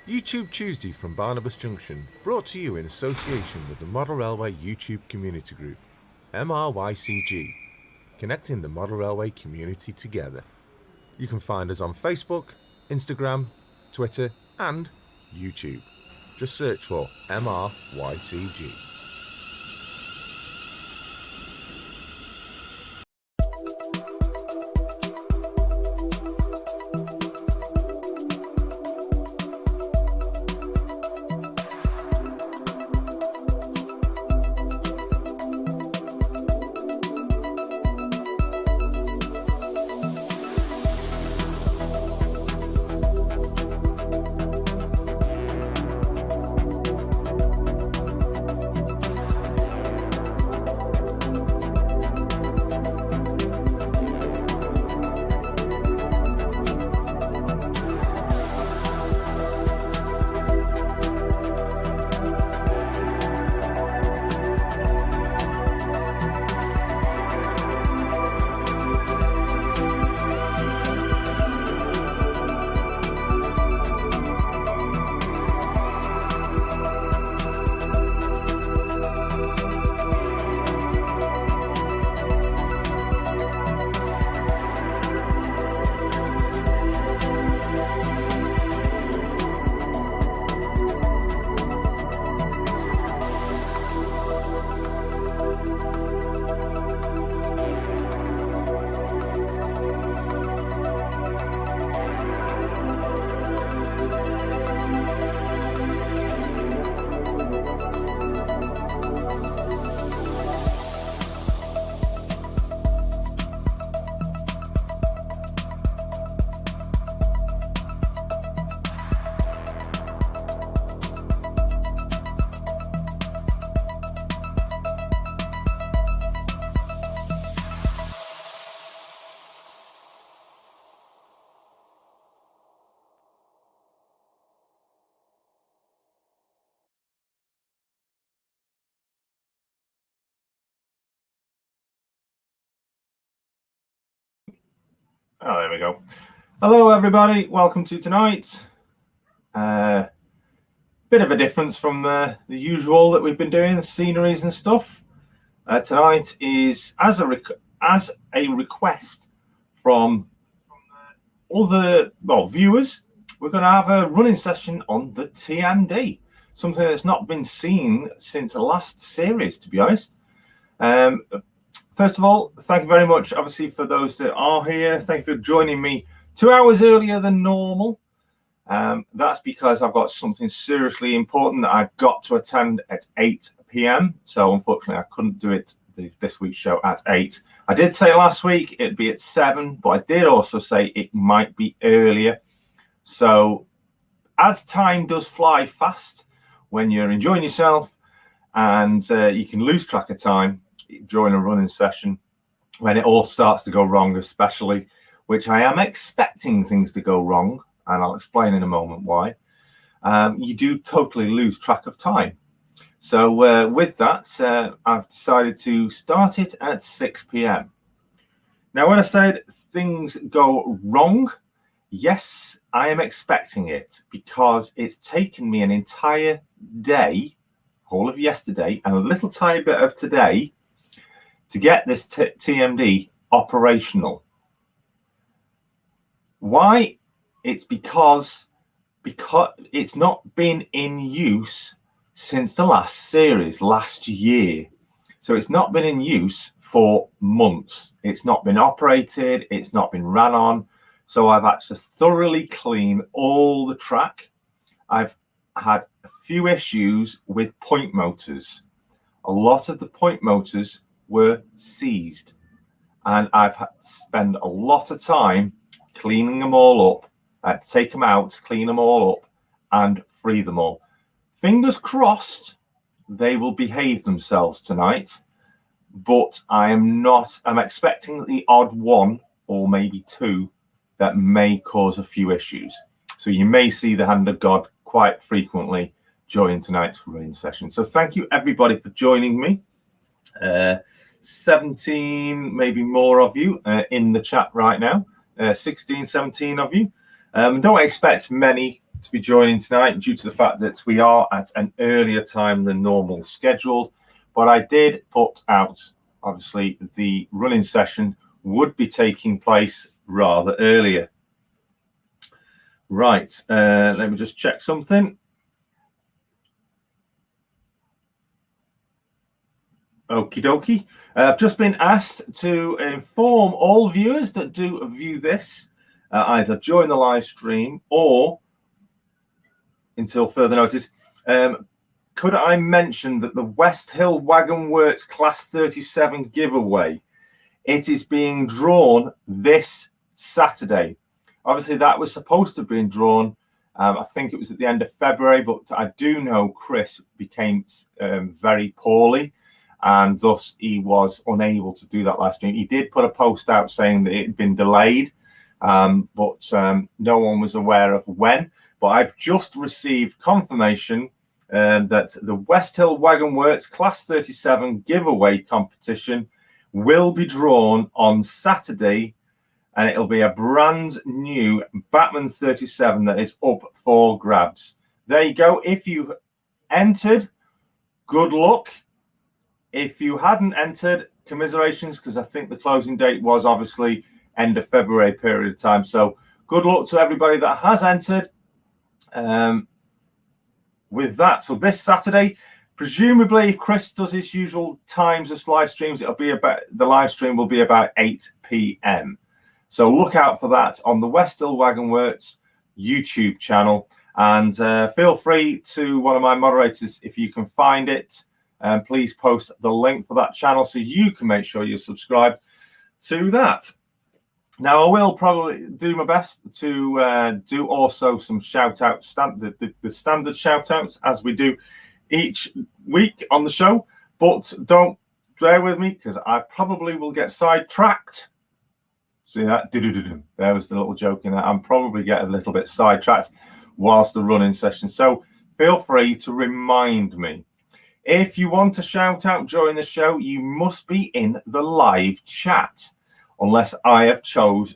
YouTube Tuesday from Barnabas Junction, brought to you in association with the Model Railway YouTube Community Group, MRYCG, connecting the Model Railway community together. You can find us on Facebook, Instagram, Twitter and YouTube. Just search for MRYCG. Oh, there we go. Hello, everybody. Welcome to tonight. Bit of a difference from the usual that we've been doing, the sceneries and stuff. Tonight is as a request from other viewers. We're going to have a running session on the TMD, something that's not been seen since the last series, to be honest. First of all, thank you very much, obviously, for those that are here. Thank you for joining me 2 hours earlier than normal. That's because I've got something seriously important that I've got to attend at 8 p.m. So, unfortunately, I couldn't do it this week's show at 8. I did say last week it'd be at 7, but I did also say it might be earlier. So, as time does fly fast when you're enjoying yourself and you can lose track of time during a running session when it all starts to go wrong, especially, which I am expecting things to go wrong, and I'll explain in a moment why. You do totally lose track of time. So with that, I've decided to start it at 6 p.m. Now, when I said things go wrong, yes, I am expecting it, because it's taken me an entire day, all of yesterday and a little tiny bit of today, to get this TMD operational. Why? It's because it's not been in use since the last series, last year. So it's not been in use for months. It's not been operated. It's not been ran on. So I've had to thoroughly clean all the track. I've had a few issues with point motors. A lot of the point motors were seized, and I've had to spend a lot of time cleaning them all up. I had to take them out, clean them all up and free them all. Fingers crossed they will behave themselves tonight, but I'm expecting the odd one or maybe two that may cause a few issues. So you may see the hand of God quite frequently during tonight's running session. So thank you everybody for joining me. 17, maybe more of you in the chat right now. 16, 17 of you. Don't expect many to be joining tonight due to the fact that we are at an earlier time than normal scheduled. But I did put out, obviously, the running session would be taking place rather earlier. Right, let me just check something. Okie dokie. I've just been asked to inform all viewers that do view this, either during the live stream or until further notice. Could I mention that the West Hill Wagon Works Class 37 giveaway, it is being drawn this Saturday. Obviously, that was supposed to have been drawn, I think it was at the end of February, but I do know Chris became very poorly, and thus he was unable to do that live stream. He did put a post out saying that it had been delayed, but no one was aware of when. But I've just received confirmation that the West Hill Wagon Works Class 37 giveaway competition will be drawn on Saturday, and it'll be a brand new Batman 37 that is up for grabs. There you go. If you entered, good luck. If you hadn't entered, commiserations, because I think the closing date was obviously end of February period of time. So good luck to everybody that has entered. With that, so this Saturday, presumably if Chris does his usual times of live streams, it'll be about, the live stream will be about 8 p.m. So look out for that on the West Hill Wagon Works YouTube channel, and feel free to one of my moderators, if you can find it, please post the link for that channel so you can make sure you're subscribed to that. Now, I will probably do my best to do also some shout-outs, the standard shout-outs, as we do each week on the show. But don't bear with me, because I probably will get sidetracked. See that? There was the little joke in that. I'm probably get a little bit sidetracked whilst the running session. So feel free to remind me. If you want to shout out during the show, you must be in the live chat, unless I have chose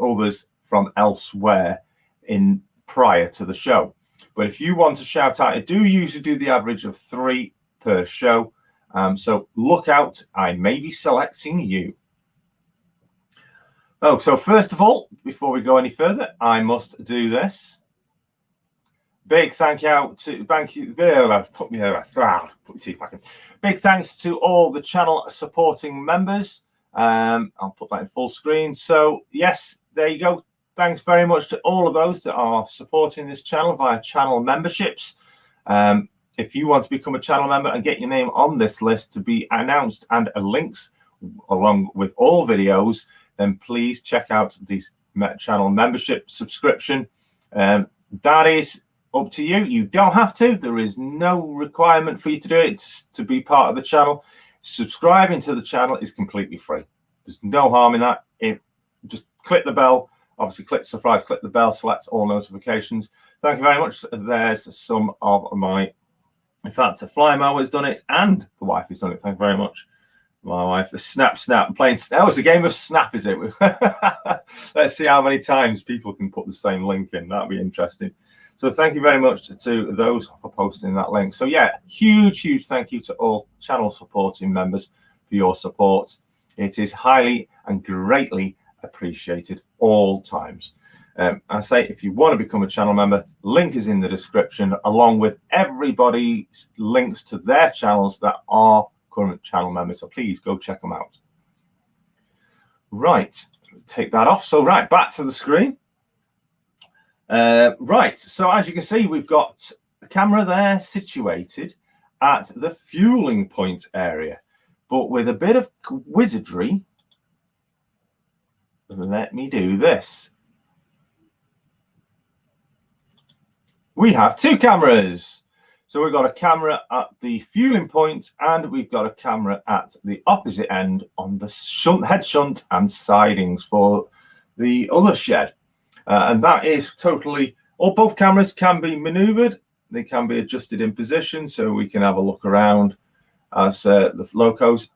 others from elsewhere in prior to the show. But if you want to shout out, I do usually do the average of 3 per show. So look out, I may be selecting you. Oh, so first of all, before we go any further, I must do this. Big thank you to put your teeth back in. Big thanks to all the channel supporting members. I'll put that in full screen. So yes, there you go. Thanks very much to all of those that are supporting this channel via channel memberships. If you want to become a channel member and get your name on this list to be announced and links along with all videos, then please check out the channel membership subscription. That is up to you. You don't have to. There is no requirement for you to do it to be part of the channel. Subscribing to the channel is completely free. There's no harm in that. Just click the bell. Obviously, click subscribe, click the bell, select all notifications. Thank you very much. There's some of my, in fact, Fly Mo has done it and the wife has done it. Thank you very much. My wife is snap. I'm playing. Oh, it's a game of snap, is it? Let's see how many times people can put the same link in. That'd be interesting. So thank you very much to those for posting that link. So yeah, huge thank you to all channel supporting members for your support. It is highly and greatly appreciated all times. I say, if you want to become a channel member, link is in the description, along with everybody's links to their channels that are current channel members. So please go check them out. Right, take that off. So right, back to the screen. Right, so as you can see, we've got a camera there situated at the fueling point area, but with a bit of wizardry, let me do this. We have 2 cameras. So we've got a camera at the fueling point, and we've got a camera at the opposite end on the head shunt and sidings for the other shed. And that is totally, or both cameras can be maneuvered. They can be adjusted in position, so we can have a look around as the locos,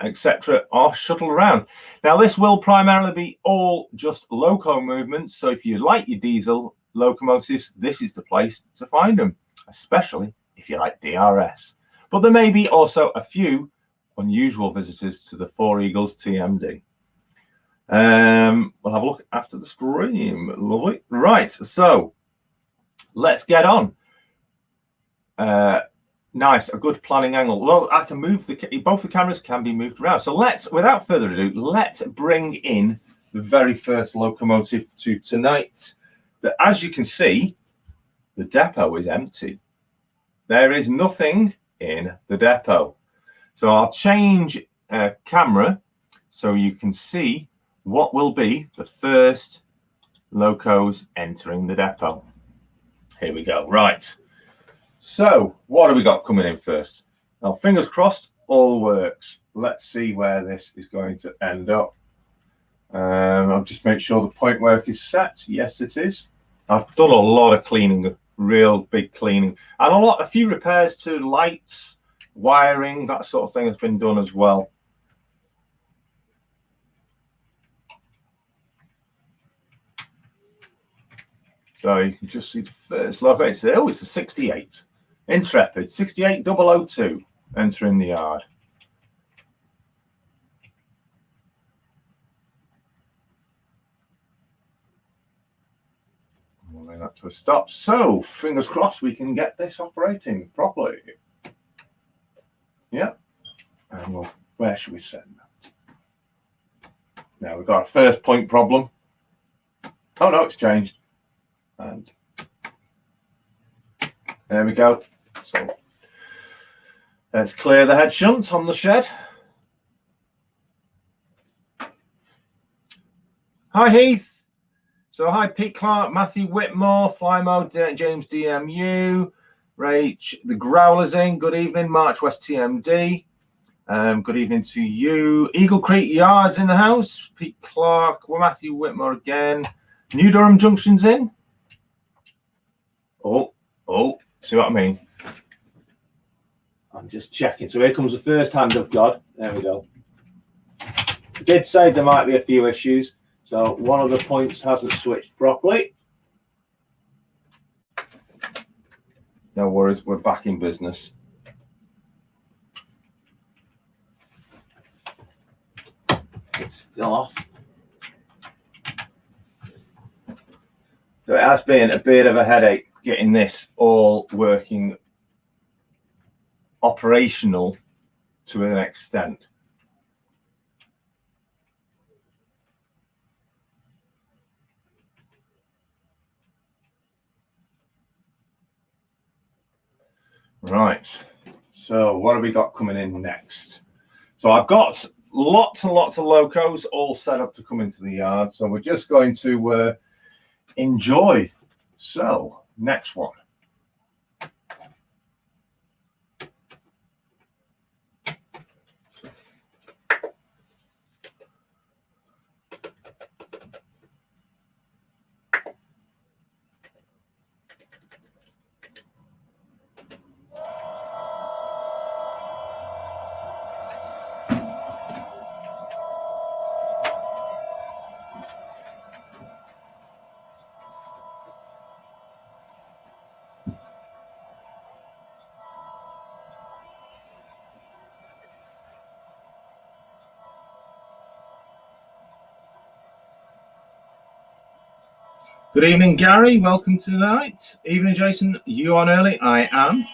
etc., are shuttled around. Now, this will primarily be all just loco movements. So if you like your diesel, locomotives, this is the place to find them, especially if you like DRS. But there may be also a few unusual visitors to the Four Eagles TMD. We'll have a look after the stream. Lovely. Right, so let's get on. Nice, a good planning angle. Well, I can move both the cameras can be moved around. So without further ado, let's bring in the very first locomotive to tonight. But as you can see, the depot is empty. There is nothing in the depot. So I'll change camera so you can see what will be the first locos entering the depot. Here we go. Right. So what have we got coming in first? Now, fingers crossed, all works. Let's see where this is going to end up. I'll just make sure the point work is set. Yes, it is. I've done a lot of cleaning, real big cleaning, and a few repairs to lights, wiring, that sort of thing has been done as well. So you can just see the first logo. It's a 68. Intrepid, 68002, entering the yard. We'll bring that to a stop. So, fingers crossed we can get this operating properly. Yeah. And where should we send that? Now we've got a first point problem. Oh no, it's changed. And there we go. So let's clear the head shunt on the shed. Hi Heath. So hi Pete Clark, Matthew Whitmore, Fly Mode, James DMU, Rach, the Growlers in. Good evening, March West TMD. Good evening to you. Eagle Creek Yards in the house. Pete Clark, Matthew Whitmore again. New Durham Junction's in. Oh, see what I mean? I'm just checking. So here comes the first hand of God. There we go. I did say there might be a few issues. So one of the points hasn't switched properly. No worries, we're back in business. It's still off. So it has been a bit of a headache getting this all working operational to an extent. Right, so what have we got coming in next? So I've got lots and lots of locos all set up to come into the yard. So we're just going to enjoy. So next one. Good evening, Gary. Welcome tonight. Evening, Jason. You on early? I am.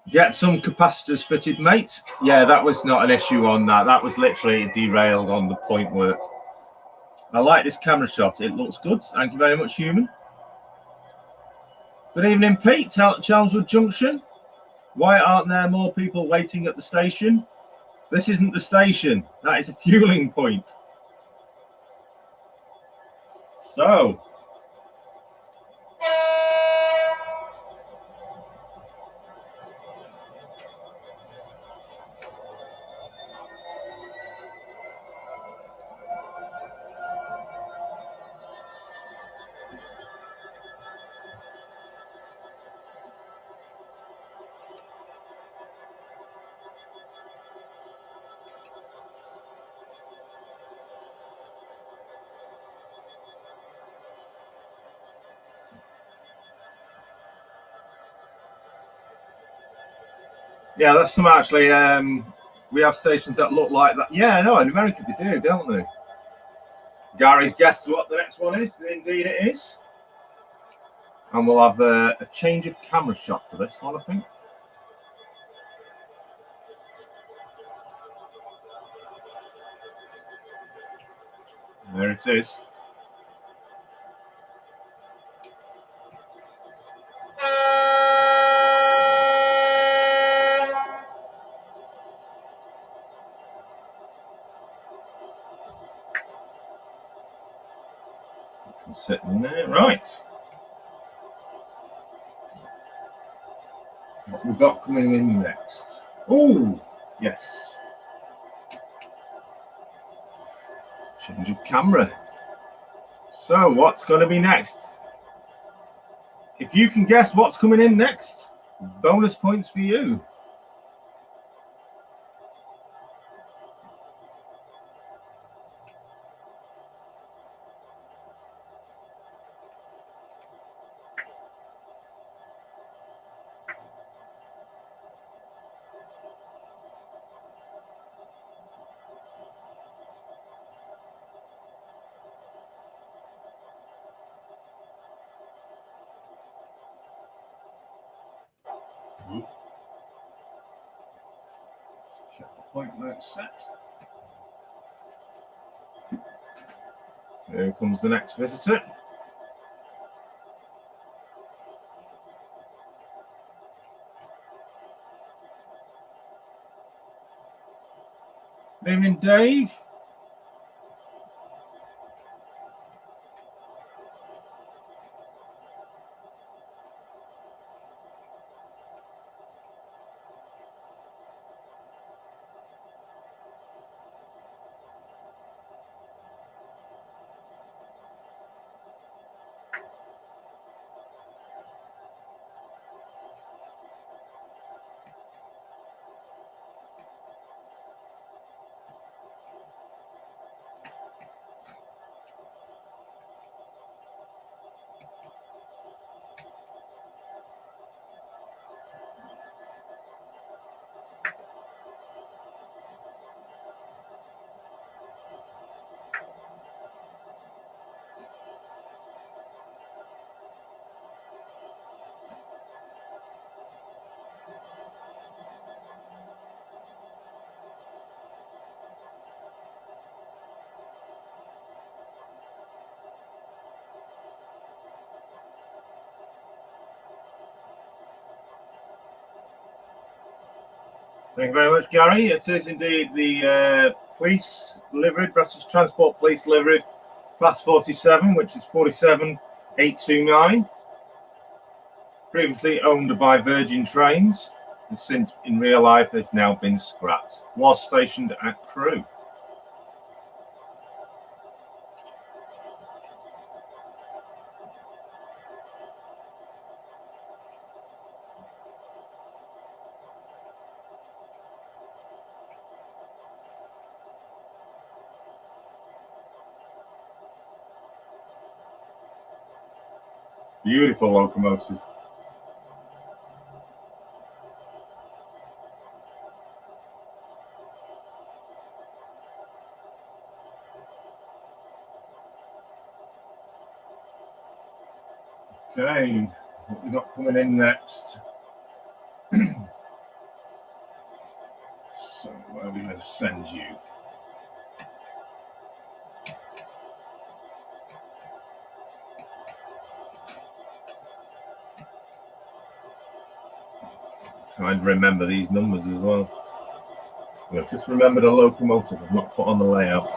Get some capacitors fitted, mate. Yeah, that was not an issue on that. That was literally derailed on the point work. I like this camera shot. It looks good. Thank you very much, Human. Good evening, Pete. Chelmsford Junction. Why aren't there more people waiting at the station? This isn't the station. That is a fueling point. So, Yeah, that's some actually. We have stations that look like that. Yeah, I know. In America they do, don't they? Gary's guessed what the next one is. Indeed, it is. And we'll have a change of camera shot for this one, I think. There it is. Sitting there, right. What we've got coming in next? Oh, yes. Change of camera. So, what's going to be next? If you can guess what's coming in next, bonus points for you. Check the point where it's set. Here comes the next visitor. Good evening, Dave. Thank you very much, Gary. It is indeed the police liveried, British Transport Police liveried, Class 47, which is 47829. Previously owned by Virgin Trains, and since in real life has now been scrapped. Was stationed at Crewe. Beautiful locomotive. Okay, what we got coming in next? So where are we going to send you? Try and remember these numbers as well. I've just remembered a locomotive I've not put on the layout.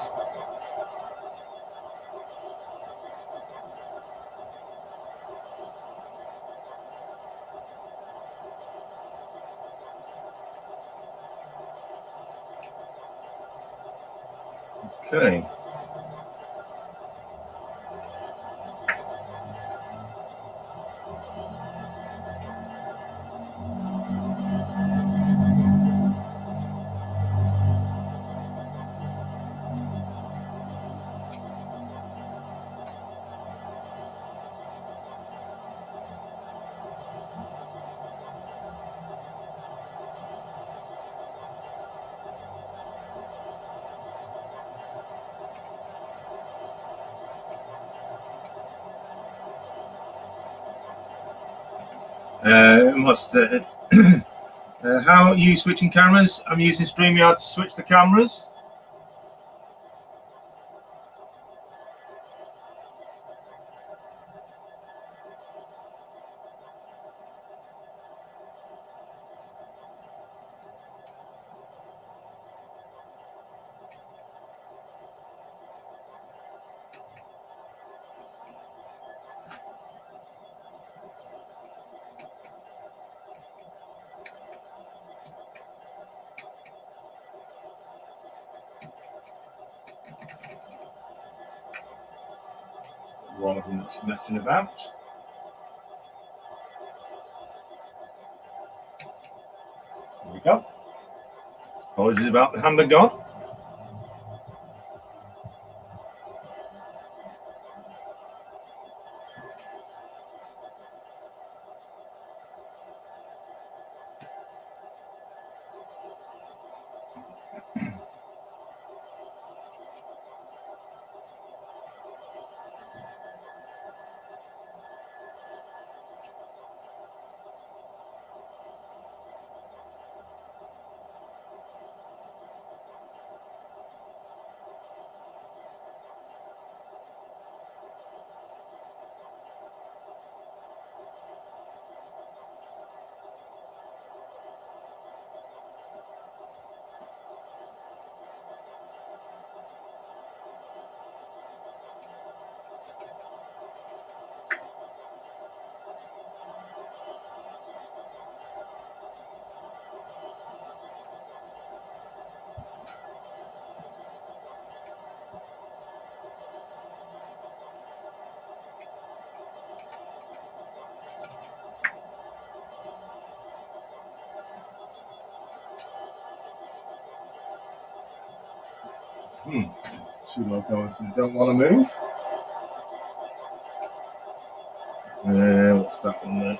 Okay. What's the how are you switching cameras? I'm using StreamYard to switch the cameras. One of them that's messing about. There we go. Apologies about the hand of God. Two locos don't want to move. What's that one there?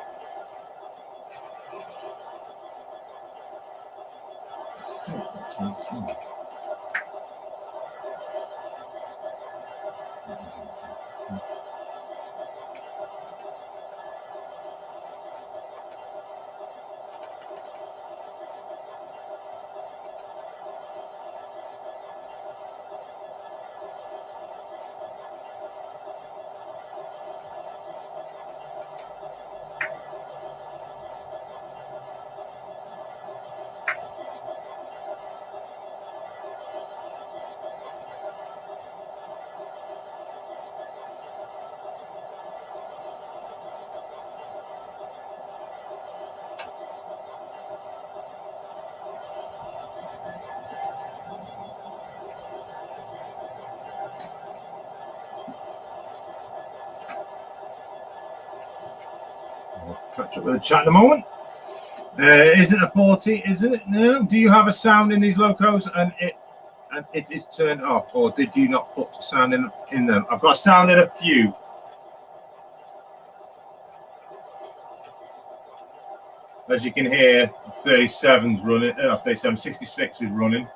Catch up with the chat in a moment. Is it a 40? Is it? No. Do you have a sound in these locos and it is turned off, or did you not put sound in them? I've got sound in a few. As you can hear, 37's running. 37, 66 is running.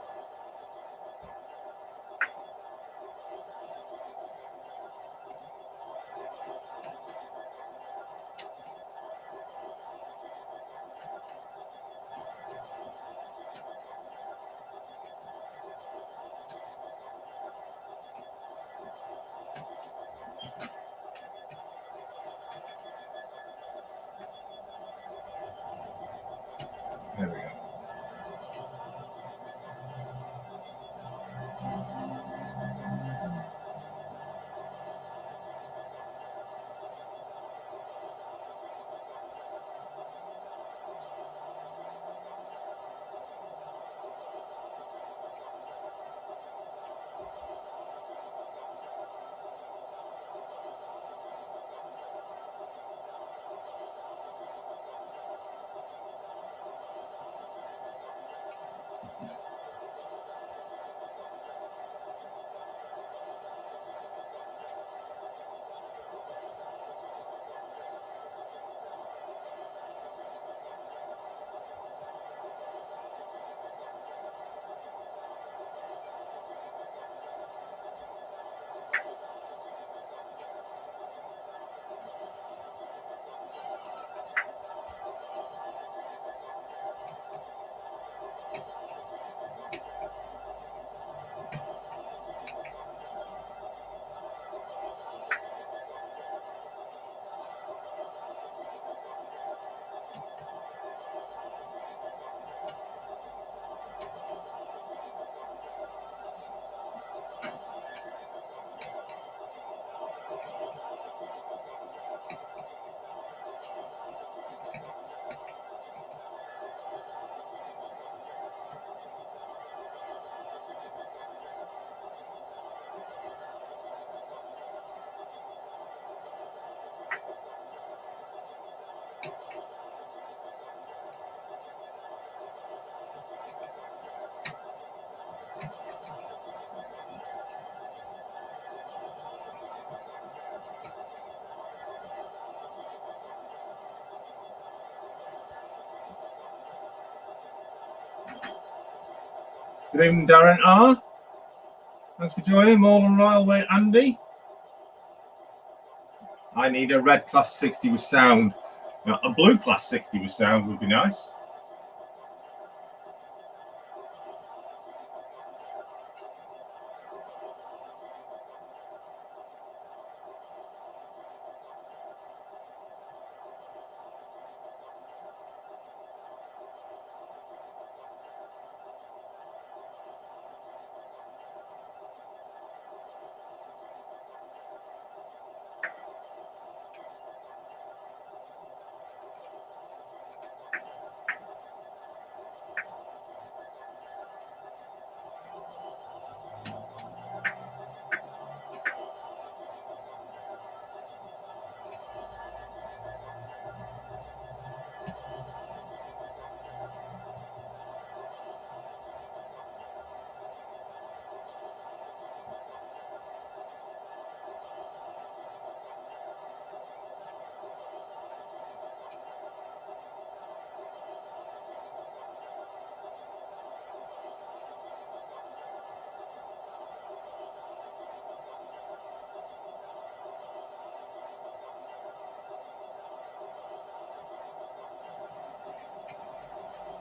There we go. Good evening, Darren R. Thanks for joining. Model Railway, Andy. I need a red class 60 with sound. Now, a blue class 60 with sound would be nice.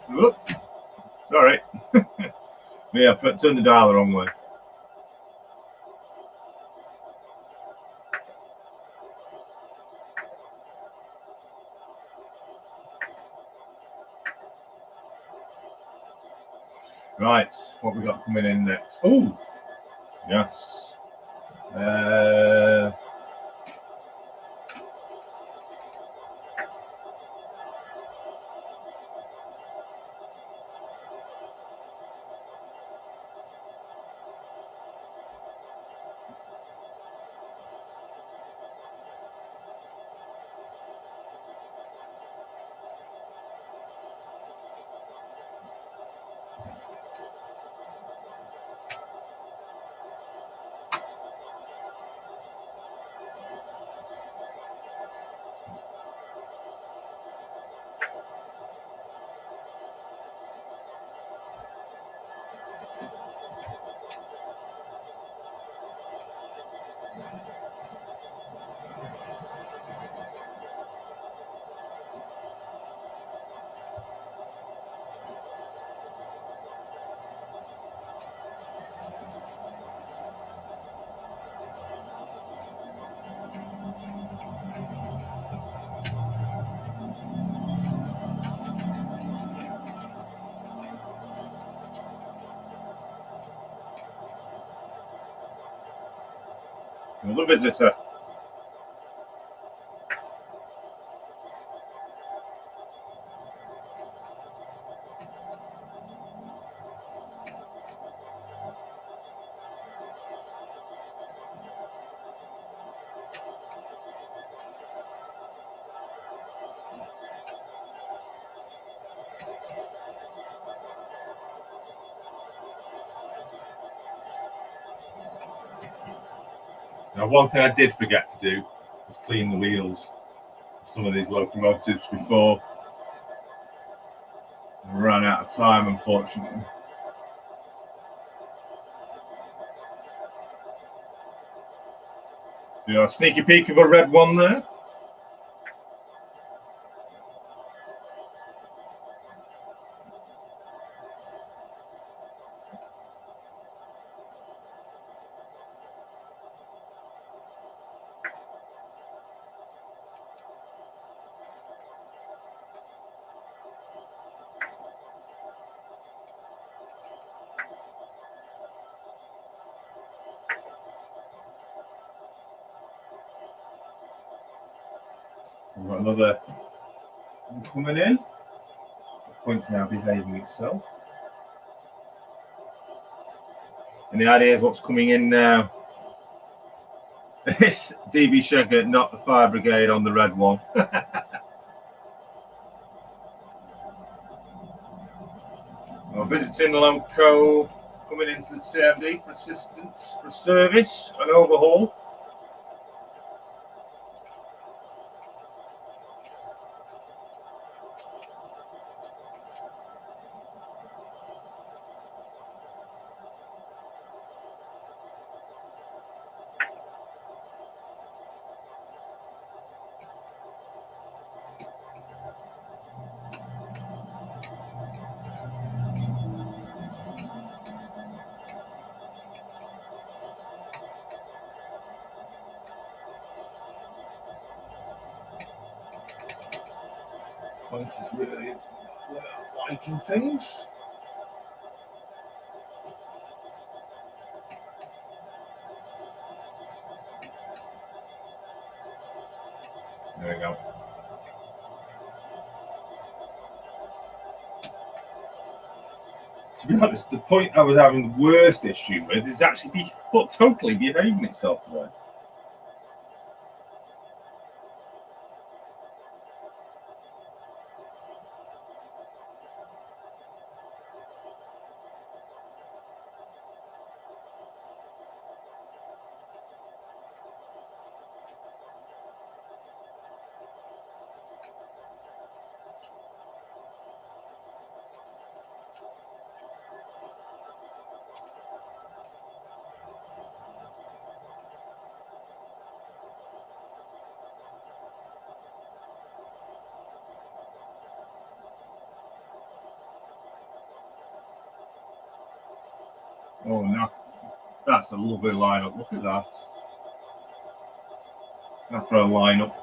Whoop. Sorry. Yeah, turned the dial the wrong way. Right, what we got coming in next? Oh, yes. Another visitor. Now, one thing I did forget to do was clean the wheels of some of these locomotives before I ran out of time, unfortunately. You know, a sneaky peek of a red one there. We've got another one coming in. The point's now behaving itself. And the idea is what's coming in now. This DB Shegger, not the fire brigade on the red one. Well, visiting loco coming into the TMD for assistance, for service and overhaul. Pointer's really liking things. There we go. To be honest, the point I was having the worst issue with is actually totally behaving itself today. Oh, no. That's a lovely lineup. Look at that. After a lineup.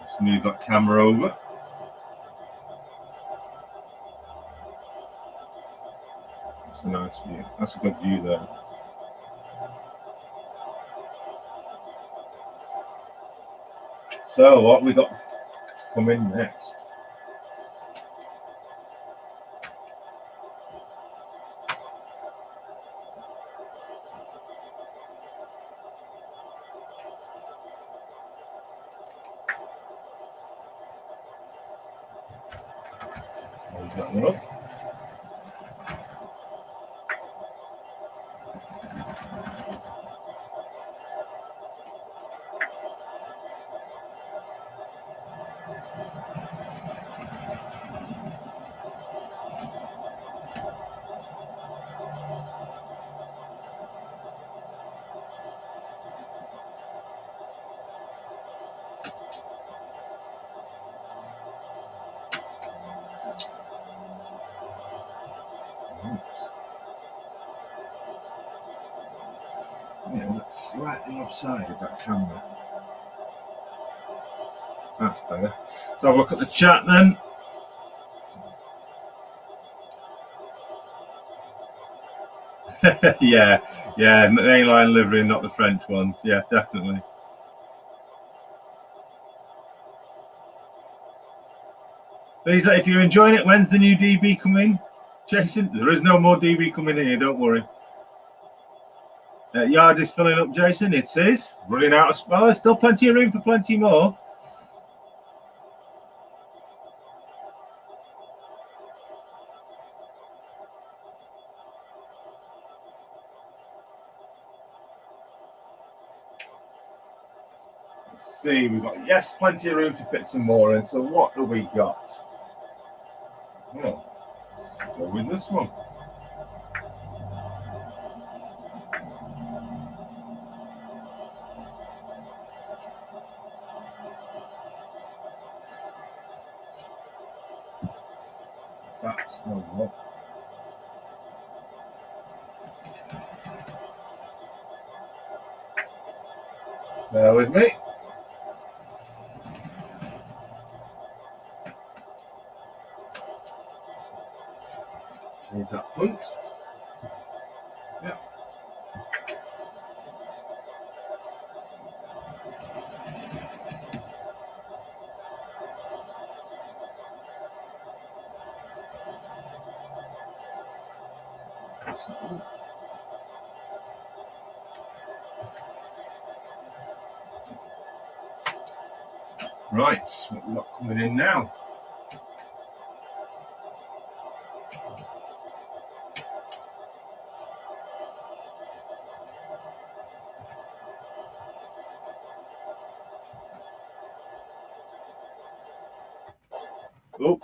Just move that camera over. That's a nice view. That's a good view there. So, what we got to come in next? That one up. Yeah, that's slightly upside of that camera. That's better. So I'll look at the chat then. yeah, mainline livery, not the French ones. Yeah, definitely. Please, if you're enjoying it, when's the new DB coming? Jason, there is no more DB coming in here, don't worry. Yard is filling up, Jason. It is. Running out of space. Still plenty of room for plenty more. Let's see, we've got, yes, plenty of room to fit some more in. So what have we got? Well, let's go with this one. That's no one. Bear with me. Change that punt. Yeah. Right, what we've got coming in now? Oh.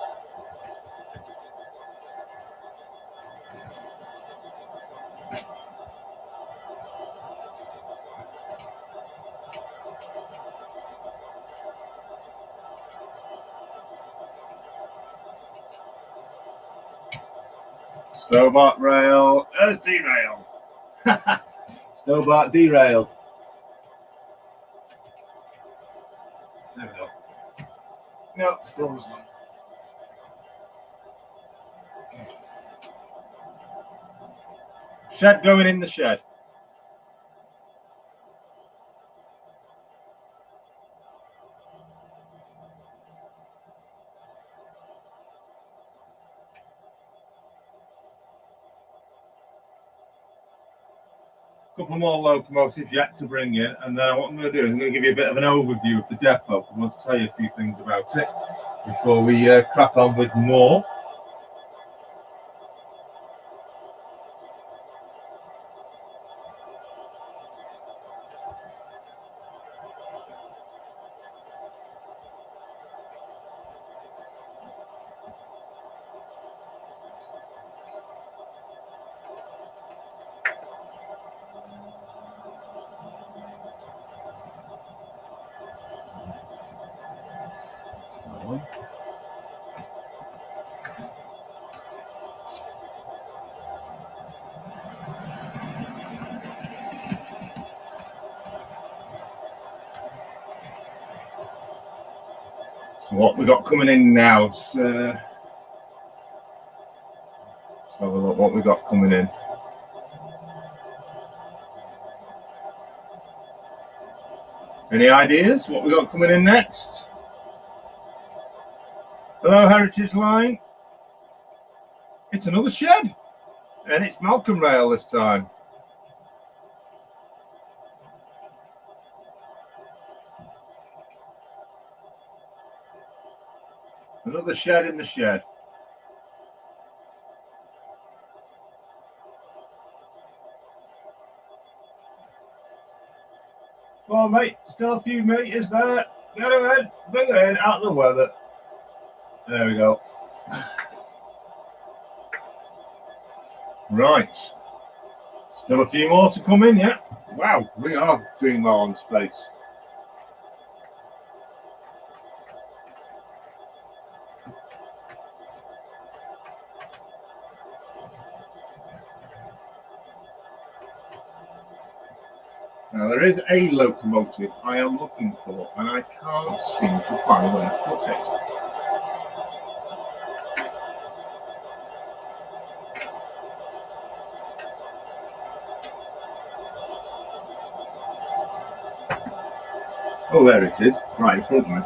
Stobart rail is derailed. Stobart derailed. There we go. No, still not one. Shed going in the shed. Couple more locomotives yet to bring in, and then what I'm going to do is I'm going to give you a bit of an overview of the depot. I want to tell you a few things about it before we crack on with more. So what we got coming in now? Let's have a look what we got coming in. Any ideas what we got coming in next? Hello, Heritage Line. It's another shed, and it's Malcolm Rail this time. Another shed in the shed. Well, mate, still a few meters there. Go ahead, bring it in, out of the weather. There we go. Right. Still a few more to come in, yeah? Wow, we are doing well on space. Now, there is a locomotive I am looking for, and I can't seem to find where to put it. Oh, there it is, right in front of me.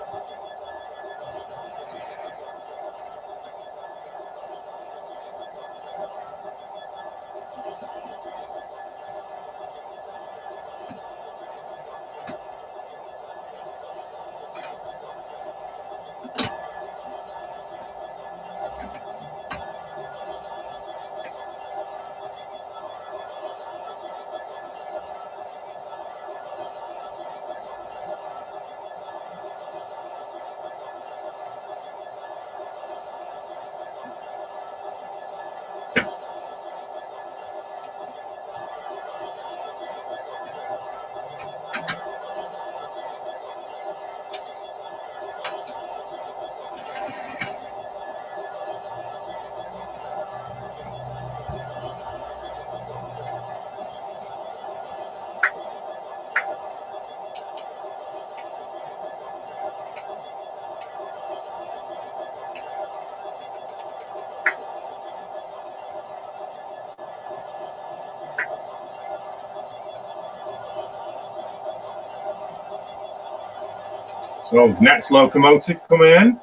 So, next locomotive coming in.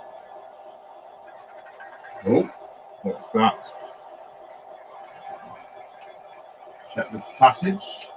Oh, what's that? Check the passage.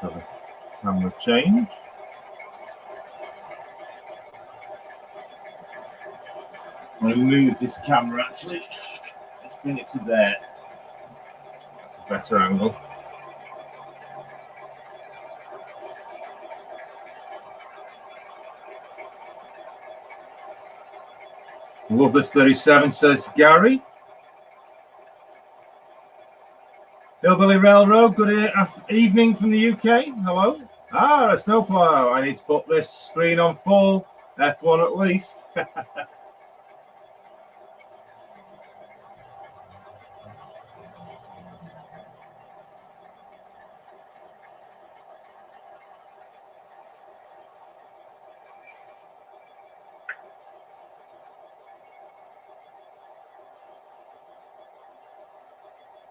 Let's have a camera change. I'm going to move this camera actually. Let's bring it to there. That's a better angle. Love this 37, says Gary. Hillbilly Railroad, good evening from the UK. Hello. A snowplow. I need to put this screen on full. F1 at least.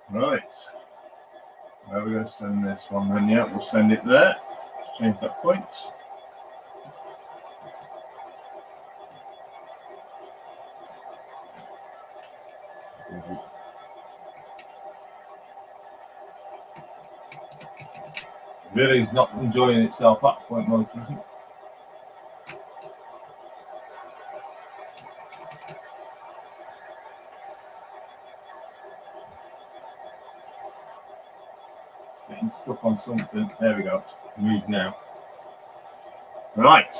Right. Where are we going to send this one then? Yeah, we'll send it there. Let's change that point. Really, it's not enjoying itself at point motor, is it? Getting stuck on something. There we go. Move now. Right.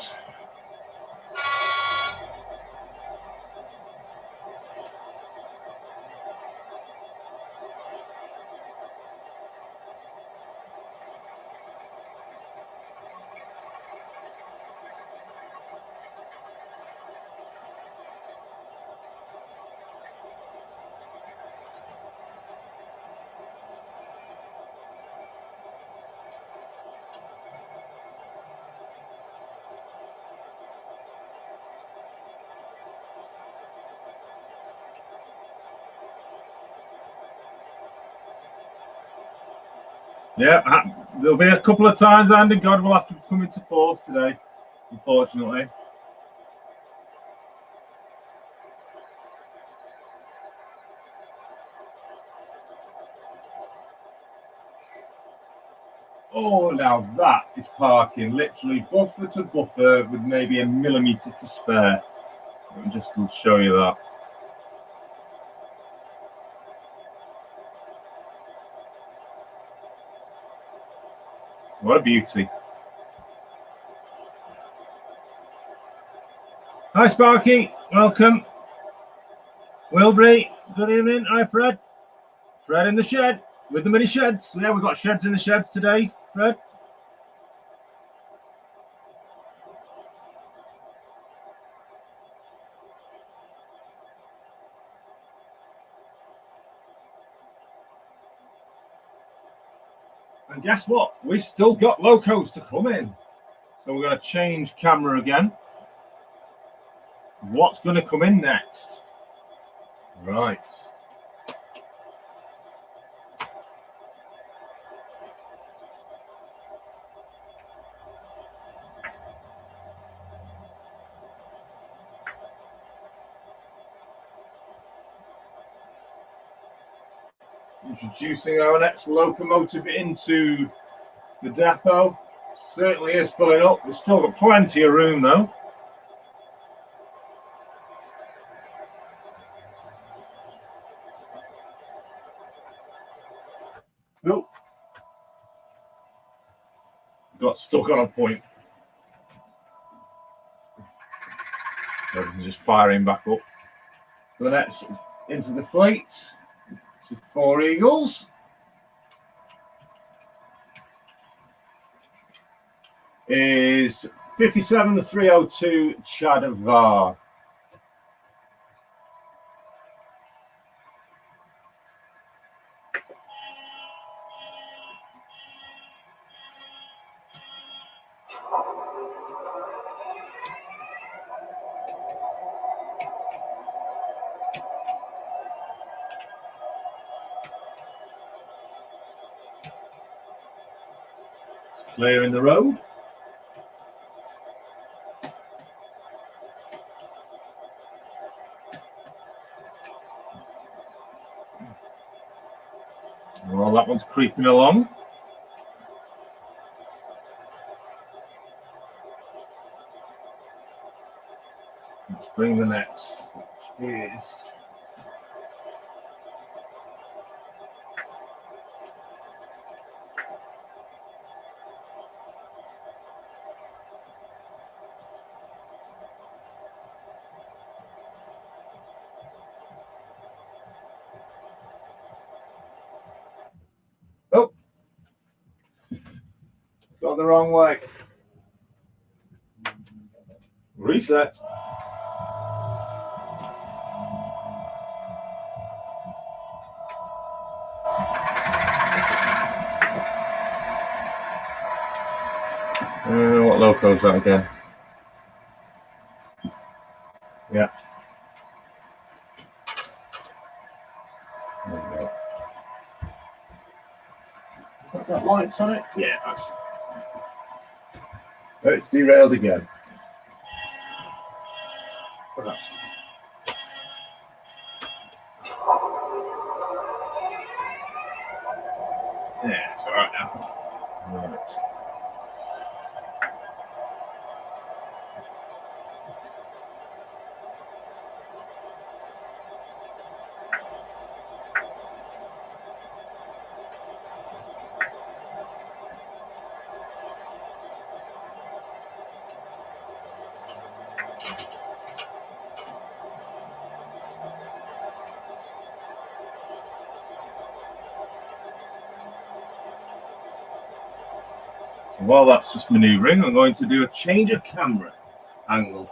Yeah, there'll be a couple of times Andy God will have to come into force today, unfortunately. Oh, now that is parking, literally buffer to buffer with maybe a millimetre to spare. Let me just show you that. What a beauty. Hi, Sparky. Welcome. Wilbury, good evening. Hi, Fred. Fred in the shed with the mini sheds. Yeah, we've got sheds in the sheds today, Fred. And guess what? We've still got locos to come in. So we're going to change camera again. What's going to come in next? Right. Introducing our next locomotive into the depot. Certainly is filling up. We've still got plenty of room though. Nope. Got stuck on a point. Everything's just firing back up. The next into the fleet. This is 4 Eagles. Is 57 the 302 Chadavar. Clearing the road. Well, that one's creeping along. Let's bring the next, which is oh, got the wrong way. Reset. What loco is that again? Yeah. There we go. Got lights on it? Yeah, that's. Oh, it's derailed again. But that's. Yeah, it's all right now. Right. While that's just manoeuvring, I'm going to do a change of camera angle.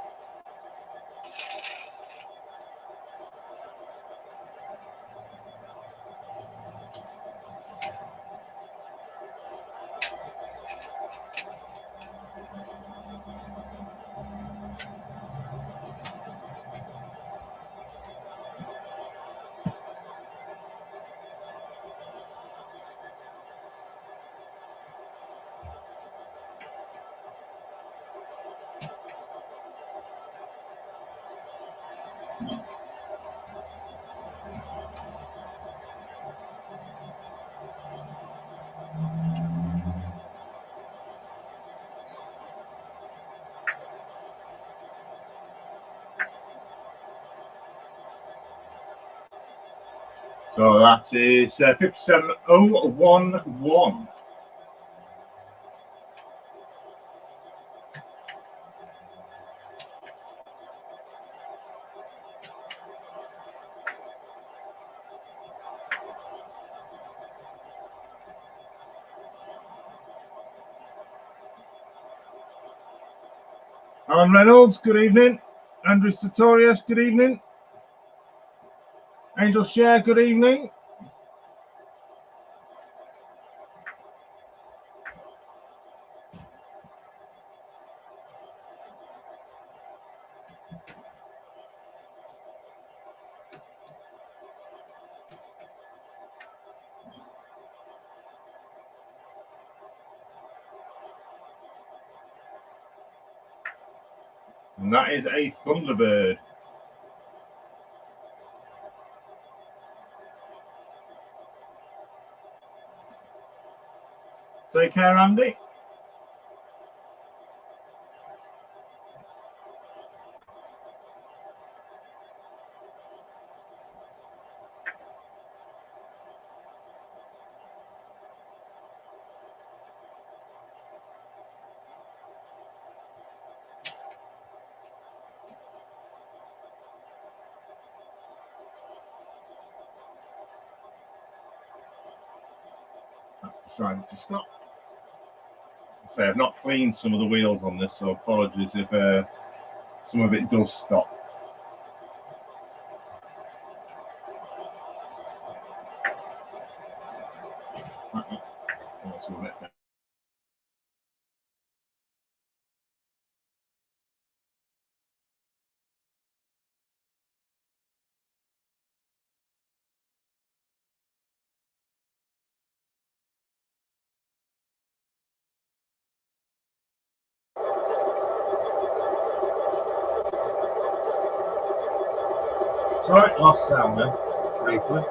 So that is 57011. Alan Reynolds, good evening. Andrew Sartorius, good evening. Angel Share, good evening. And that is a Thunderbird. Take care, Andy. That's decided to stop. So I've not cleaned some of the wheels on this, so apologies if some of it does stop. Sorry, lost sound then, briefly.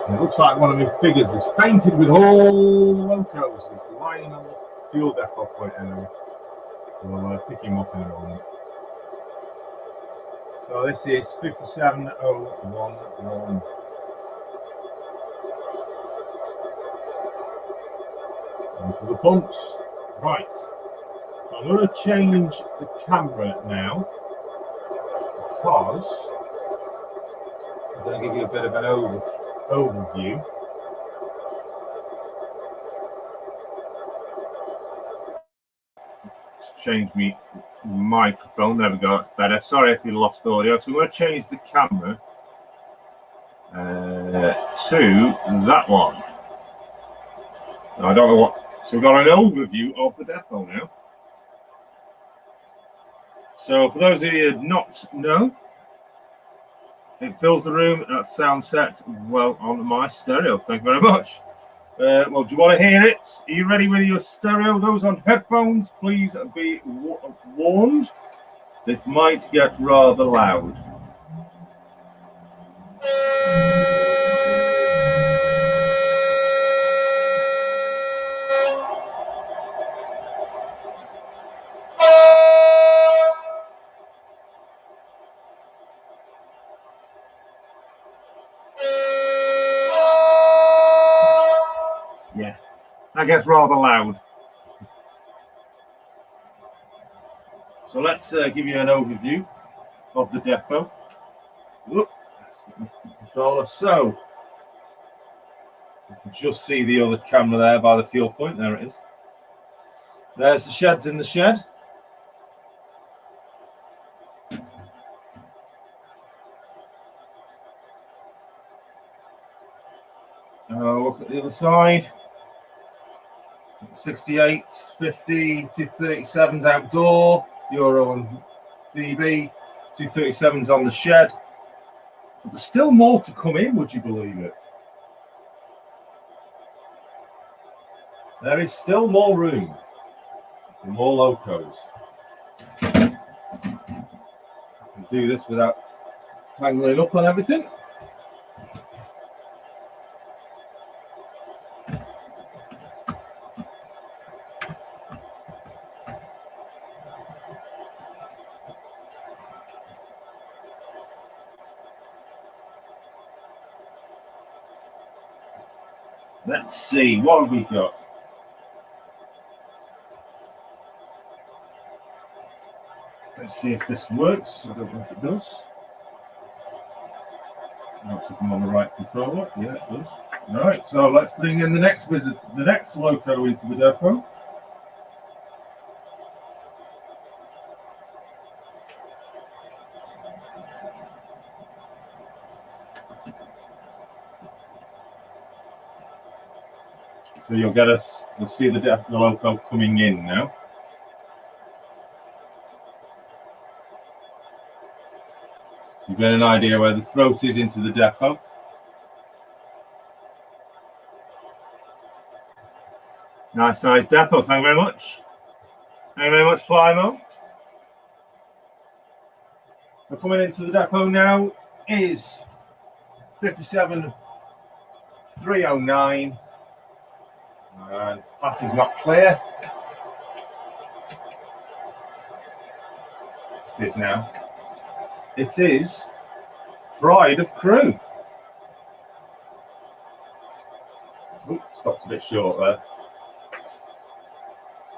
It looks like one of my figures is painted with all the locos. He's lying on the fuel depot point anyway. We'll pick him up in a moment. So this is 57011. Onto the pumps. Right. So I'm going to change the camera now because I'm going to give you a bit of an overview. Let's change me microphone. There we go. That's better. Sorry if you lost audio. So I'm going to change the camera to that one. Now, I don't know what. So we've got an overview of the depot now. So for those of you who not know, it fills the room. That sound set well on my stereo. Thank you very much. Well, do you want to hear it? Are you ready with your stereo? Those on headphones, please be warned. This might get rather loud. Yeah, that gets rather loud. So let's give you an overview of the depot. Look, controller. So you can just see the other camera there by the fuel point. There it is. There's the sheds in the shed. Look at the other side. 68, 50, 237s outdoor, Euro and DB, 237s on the shed. But there's still more to come in, would you believe it? There is still more room for more locos. I can do this without tangling up on everything. Let's see, what have we got? Let's see if this works. I don't know if it does. Looks like I'm on the right controller. Yeah, it does. All right, so let's bring in the next loco into the depot. So you'll see the loco coming in now. You get an idea where the throat is into the depot. Nice size depot, thank you very much. Thank you very much, Flymo. So coming into the depot now is 57309. And path is not clear. It is now. It is Pride of Crew. Oops, stopped a bit short there.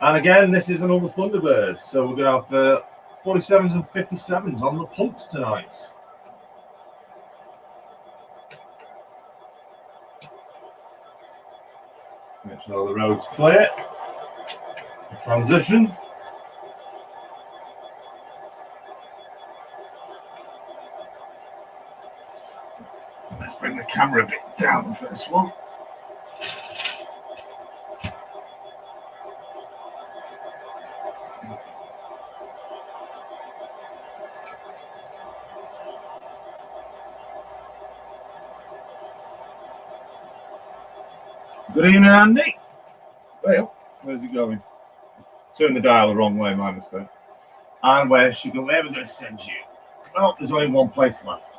And again, this is another Thunderbird. So we're going to have 47s and 57s on the pumps tonight. Make sure the road's clear. Transition. Let's bring the camera a bit down for this one. Good evening, Andy. Well, where's he going? Turn the dial the wrong way, my mistake. And where's she going? Where are we going to send you? Well, there's only one place left.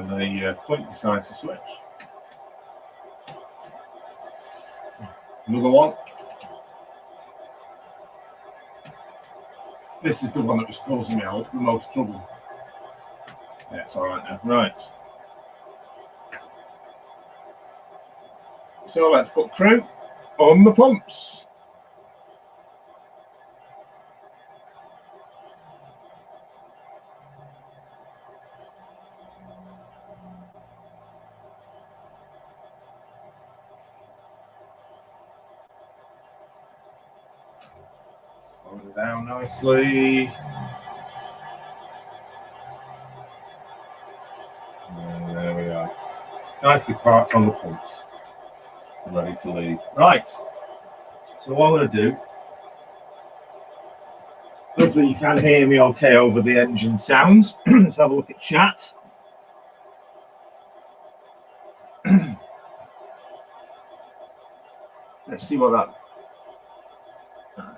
when the point decides to switch. Another one. This is the one that was causing me the most trouble. Yeah, it's all right now. Right. So let's put crew on the pumps. Slow it down nicely. And there we are. Nicely parked on the pumps. Ready to leave. Right. So what I'm going to do, hopefully you can hear me okay over the engine sounds. Let's have a look at chat. Let's see what that.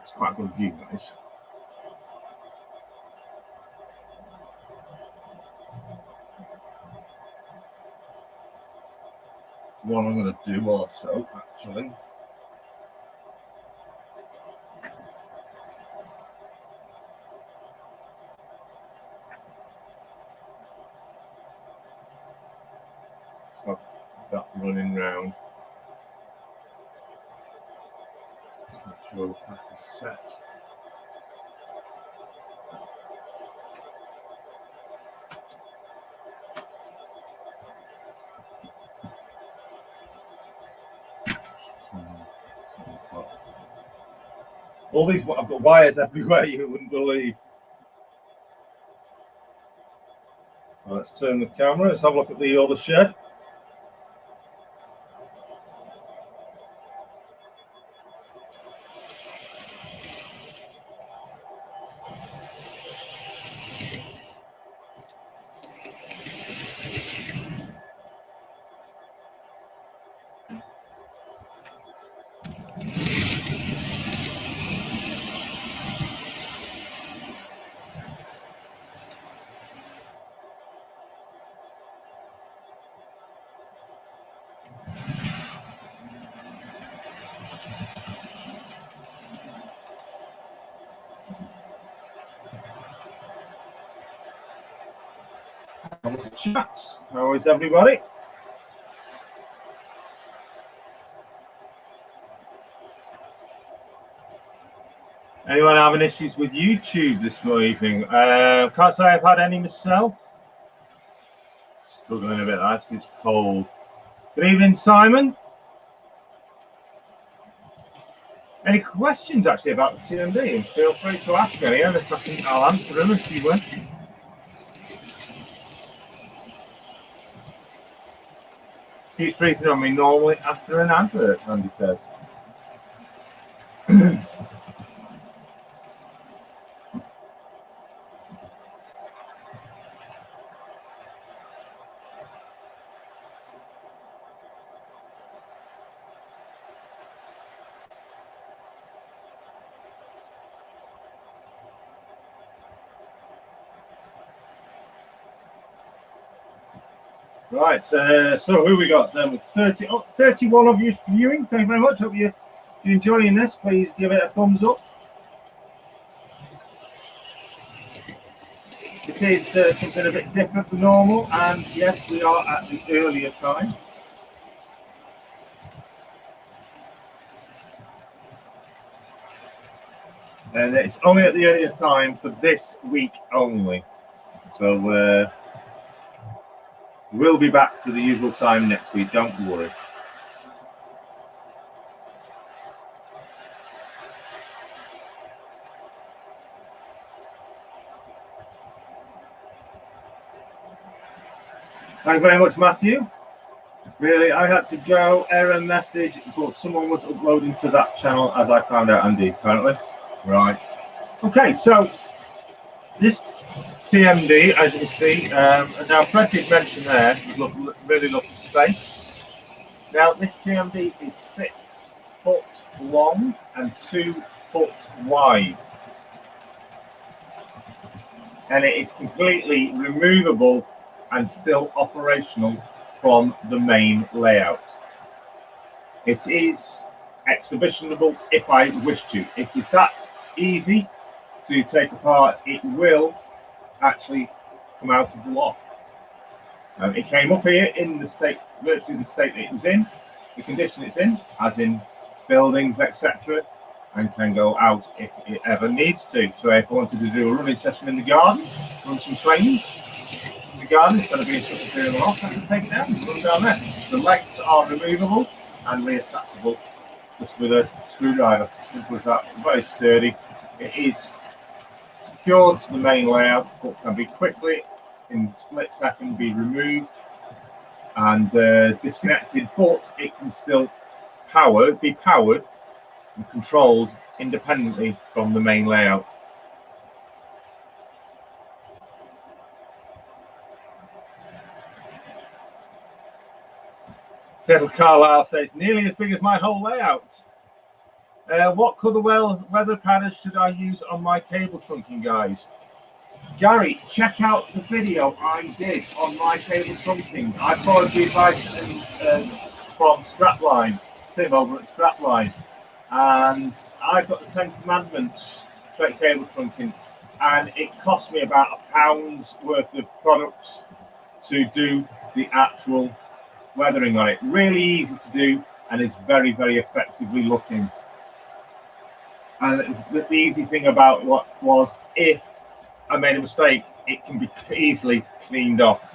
It's quite a good view, guys. What I'm going to do also, actually. So that running round. Make sure the path is set. All these, I've got wires everywhere you wouldn't believe. Well, let's turn the camera. Let's have a look at the other shed. Chats. How is everybody? Anyone having issues with YouTube this evening? Can't say I've had any myself. Struggling a bit. That's because it's cold. Good evening, Simon. Any questions actually about the TMD? Feel free to ask any, and I'll answer them if you wish. Keeps freezing on me normally after an advert, Andy says. Right, so who we got then with 31 of you viewing. Thank you very much. Hope you're enjoying this. Please give it a thumbs up. It is something a bit different than normal, and yes, we are at the earlier time. And it's only at the earlier time for this week only. So we'll be back to the usual time next week, don't worry. Thank you very much, Matthew. Really, I had to go, error message, but someone was uploading to that channel, as I found out, Andy, apparently. Right. Okay, so this TMD, as you can see, now Fred did mention there, really love the space. Now, this TMD is 6 foot long and 2 foot wide. And it is completely removable and still operational from the main layout. It is exhibitionable if I wish to. It is that easy to take apart. It will actually come out of the loft. It came up here in the state, virtually the state that it was in, the condition it's in, as in buildings, etc., and can go out if it ever needs to. So if I wanted to do a running session in the garden, run some trains in the garden instead of being stuck up here in the loft, I can take it down and run down there. The legs are removable and reattachable just with a screwdriver. Simple as that. Very sturdy. It is secured to the main layout, but can be quickly, in split second, be removed and disconnected, but it can still be powered and controlled independently from the main layout. Settle Carlisle says, nearly as big as my whole layout. What colour weather patterns should I use on my cable trunking, guys? Gary, check out the video I did on my cable trunking. I followed the advice from Scrapline, Tim over at Scrapline, and I've got the 10 Commandments straight cable trunking, and it cost me about £1 worth of products to do the actual weathering on it. Really easy to do, and it's very, very effectively looking. And the easy thing about what was, if I made a mistake, it can be easily cleaned off.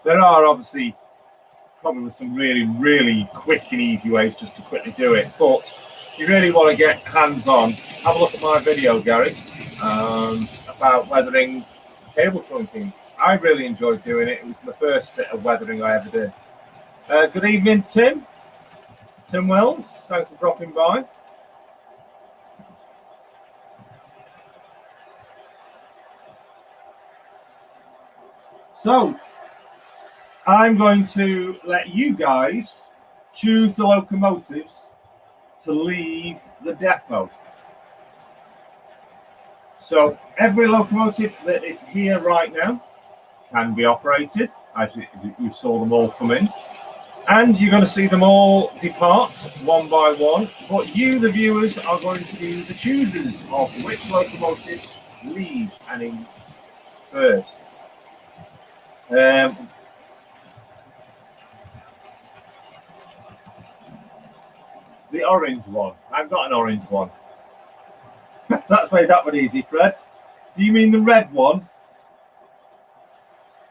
There are obviously probably some really, really quick and easy ways just to quickly do it, but if you really want to get hands-on, have a look at my video, Gary, about weathering cable trunking. I really enjoyed doing it. It was the first bit of weathering I ever did. Good evening, Tim. Tim Wells, thanks for dropping by. So, I'm going to let you guys choose the locomotives to leave the depot. So, every locomotive that is here right now can be operated, as you saw them all come in. And you're going to see them all depart one by one. But you, the viewers, are going to be the choosers of which locomotive leaves and in first. The orange one. I've got an orange one. That's made that one easy, Fred. Do you mean the red one?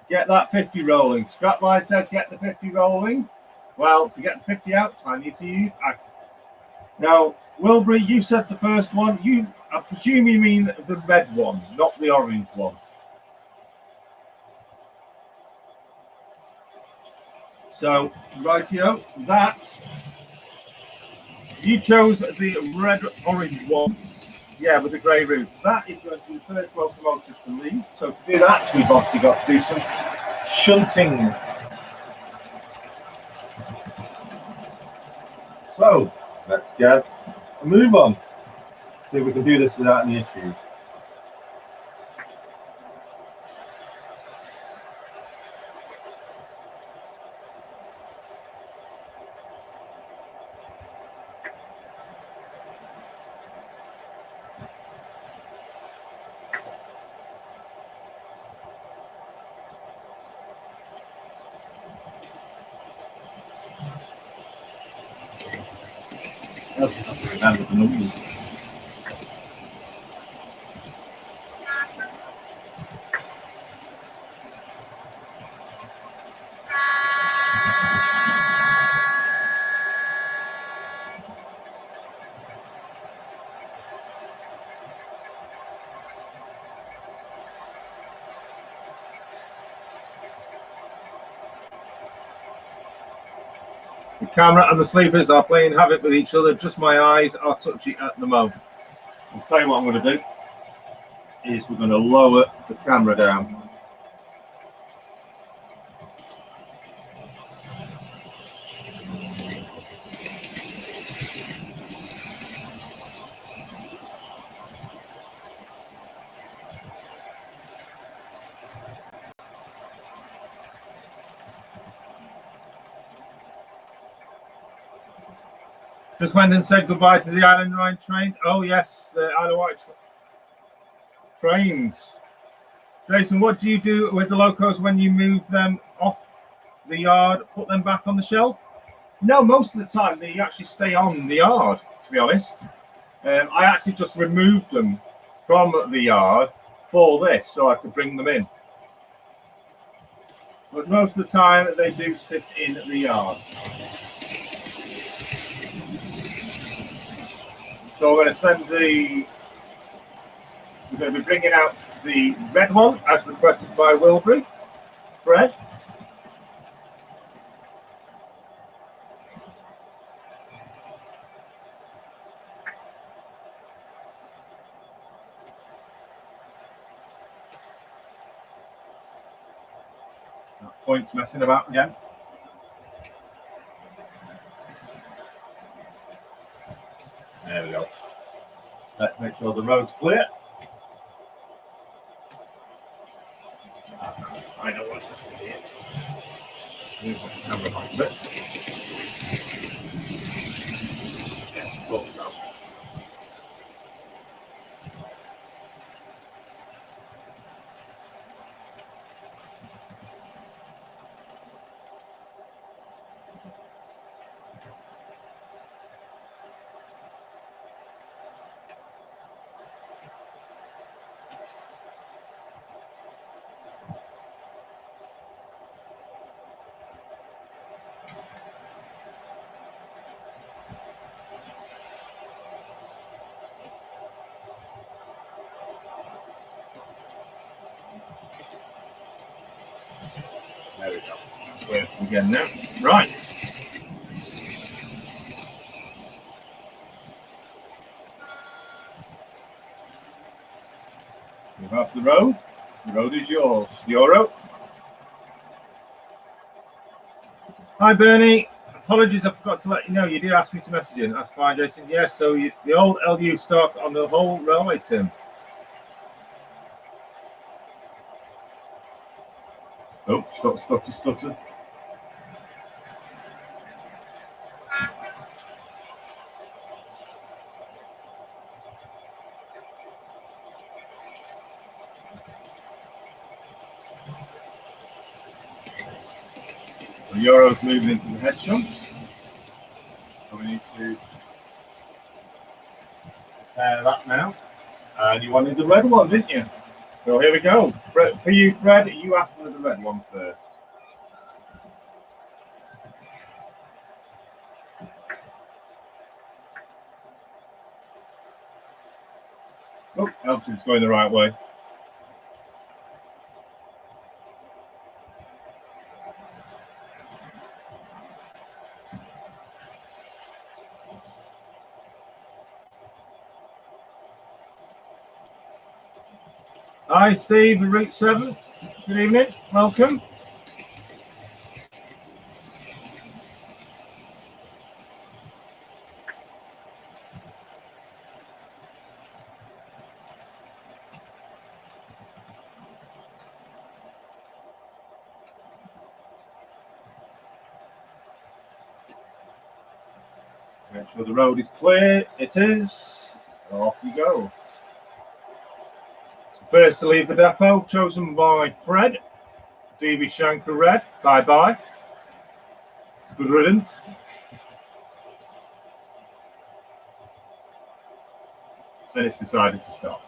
Get that 50 rolling. Scrapline says get the 50 rolling. Well, to get the 50 out, I need to use. Now, Wilbury, you said the first one. I presume you mean the red one, not the orange one. So, rightio, that. You chose the red-orange one. Yeah, with the grey roof. That is going to be the first locomotive to leave. So, to do that, we've obviously got to do some shunting. So, let's get a move on. See if we can do this without any issues. I have to remember the numbers. The camera and the sleepers are playing havoc with each other. Just my eyes are touchy at the moment. I'll tell you what I'm going to do is we're going to lower the camera down. Just went and said goodbye to the Island Line trains. Oh, yes, the Isle of Wight trains. Jason, what do you do with the locos when you move them off the yard, put them back on the shelf? No, most of the time they actually stay on the yard, to be honest. I actually just removed them from the yard for this so I could bring them in. But most of the time they do sit in the yard. So we're going to be bringing out the red one as requested by Wilbury. Fred. That point's messing about again. There we go. Let's make sure the road's clear. I know what's happening here. Move the camera back a bit. Yes, full now. There we go. That's working again now. Right. Move off the road. The road is yours. Euro. Hi, Bernie. Apologies, I forgot to let you know. You did ask me to message in. That's fine, Jason. Yes, so the old LU stock on the whole railway, Tim. Oh, stutter. The Euro's moving into the head shunts. So we need to prepare that now. And you wanted the red one, didn't you? So here we go. For you, Fred, you asked for the red one first. Oh, helps it's going the right way. Hi, Steve, Route 7. Good evening. Welcome. Make sure the road is clear. It is. Off you go. So first to leave the depot, chosen by Fred. DB Shankar Red. Bye-bye. Good riddance. Then it's decided to stop.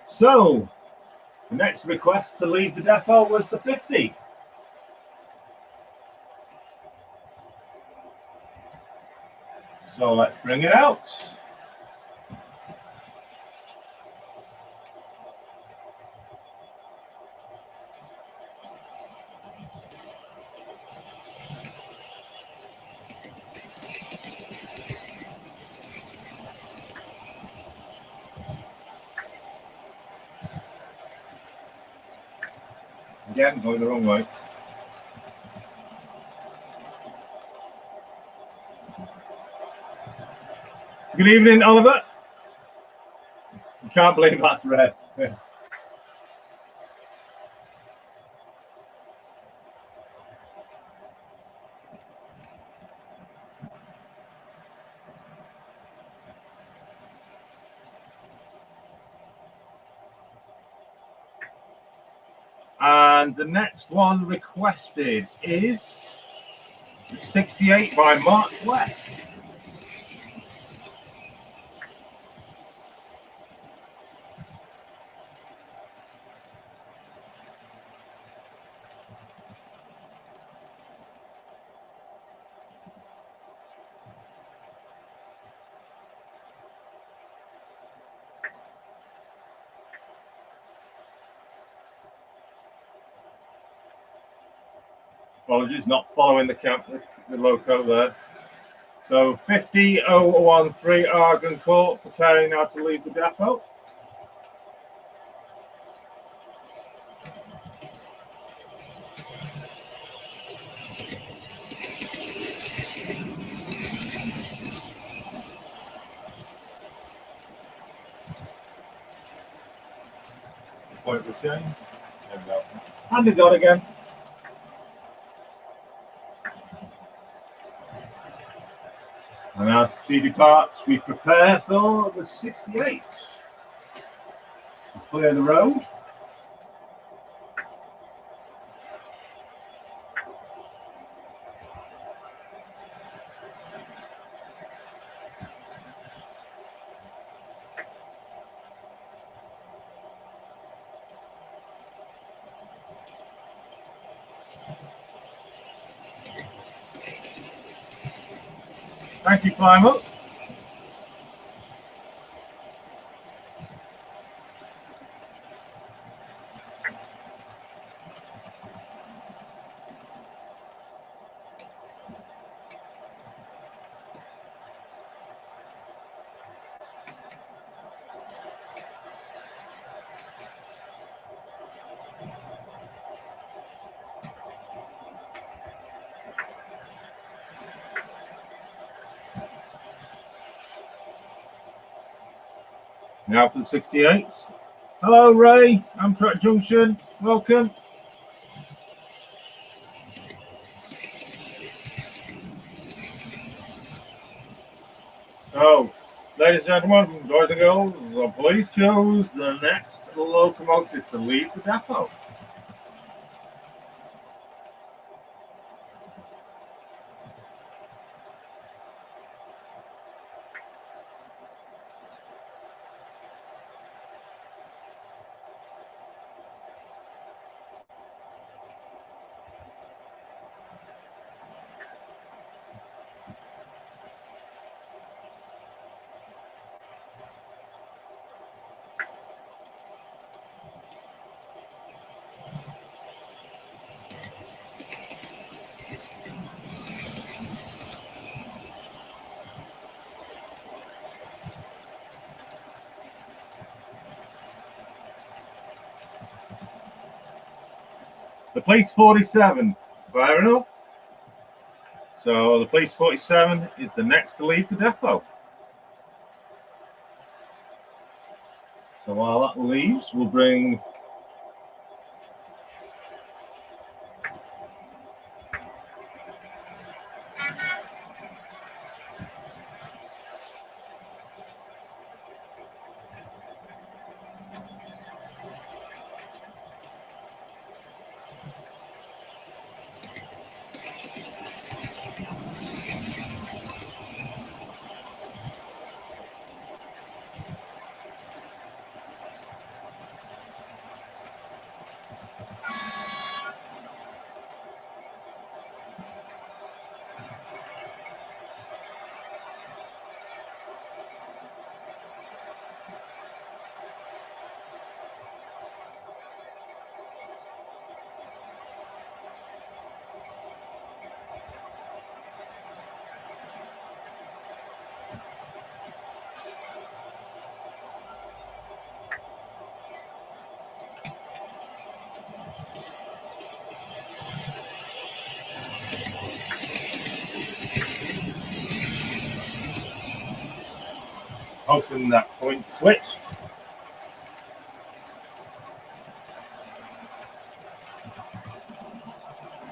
So, the next request to leave the depot was the 50. So let's bring it out. Again, going the wrong way. Good evening, Oliver. You can't believe that's red. And the next one requested is the 68 by March West. Apologies, not following the loco there. So 50013 Argon Court, preparing now to leave the depot. Point will change. There we go. And it got again. And as she departs, we prepare for the 68. To clear the road. Thank you, climb up. Now for the 68s. Hello, Ray. Amtrak Junction. Welcome. So, ladies and gentlemen, boys and girls, the police chose the next locomotive to leave the depot. The police 47, fair enough. So the police 47 is the next to leave the depot. So while that leaves, we'll bring hoping that point switched.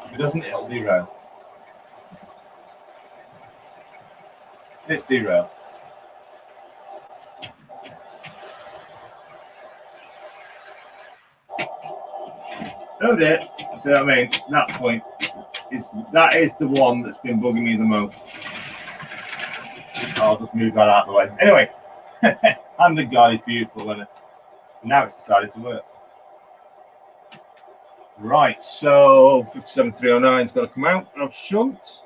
If it doesn't, it'll derail. It's derail. Oh dear. See what I mean? That point is the one that's been bugging me the most. I'll just move that out of the way. Anyway, hand of God is beautiful, isn't it? Now it's decided to work. Right, so 57309's got to come out of shunt.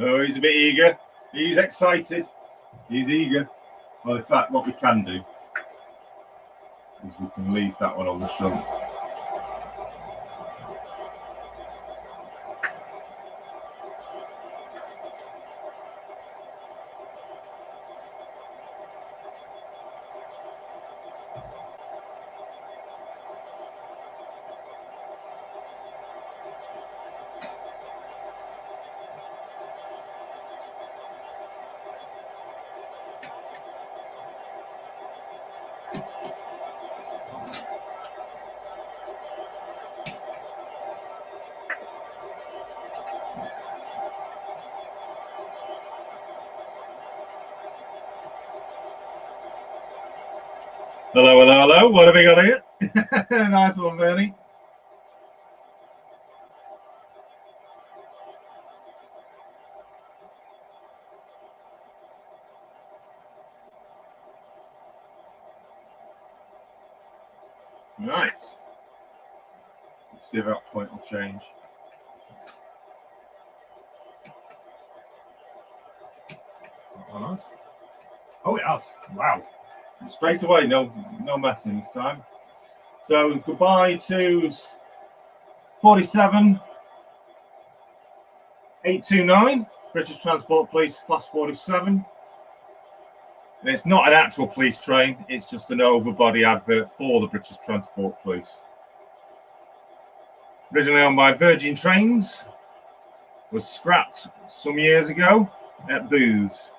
Oh, he's a bit eager. He's excited. He's eager. Well, in fact, what we can do is we can leave that one on the shunt. Hello, hello, hello. What have we got here? Nice one, Bernie. Nice. Let's see if that point will change. Oh, it has. Wow. Straight away, no messing this time. So goodbye to 47,829, British Transport Police Class 47. And it's not an actual police train, it's just an overbody advert for the British Transport Police. Originally owned by Virgin Trains, was scrapped some years ago at Booths.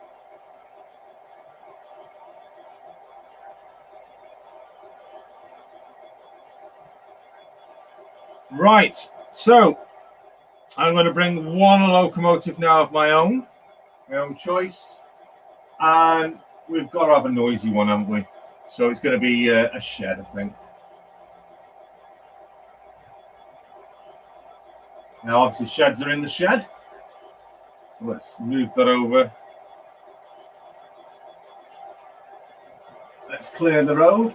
Right, so I'm going to bring one locomotive now of my own choice, and we've got to have a noisy one, haven't we? So it's going to be a shed, I think. Now, obviously, sheds are in the shed. So let's move that over. Let's clear the road.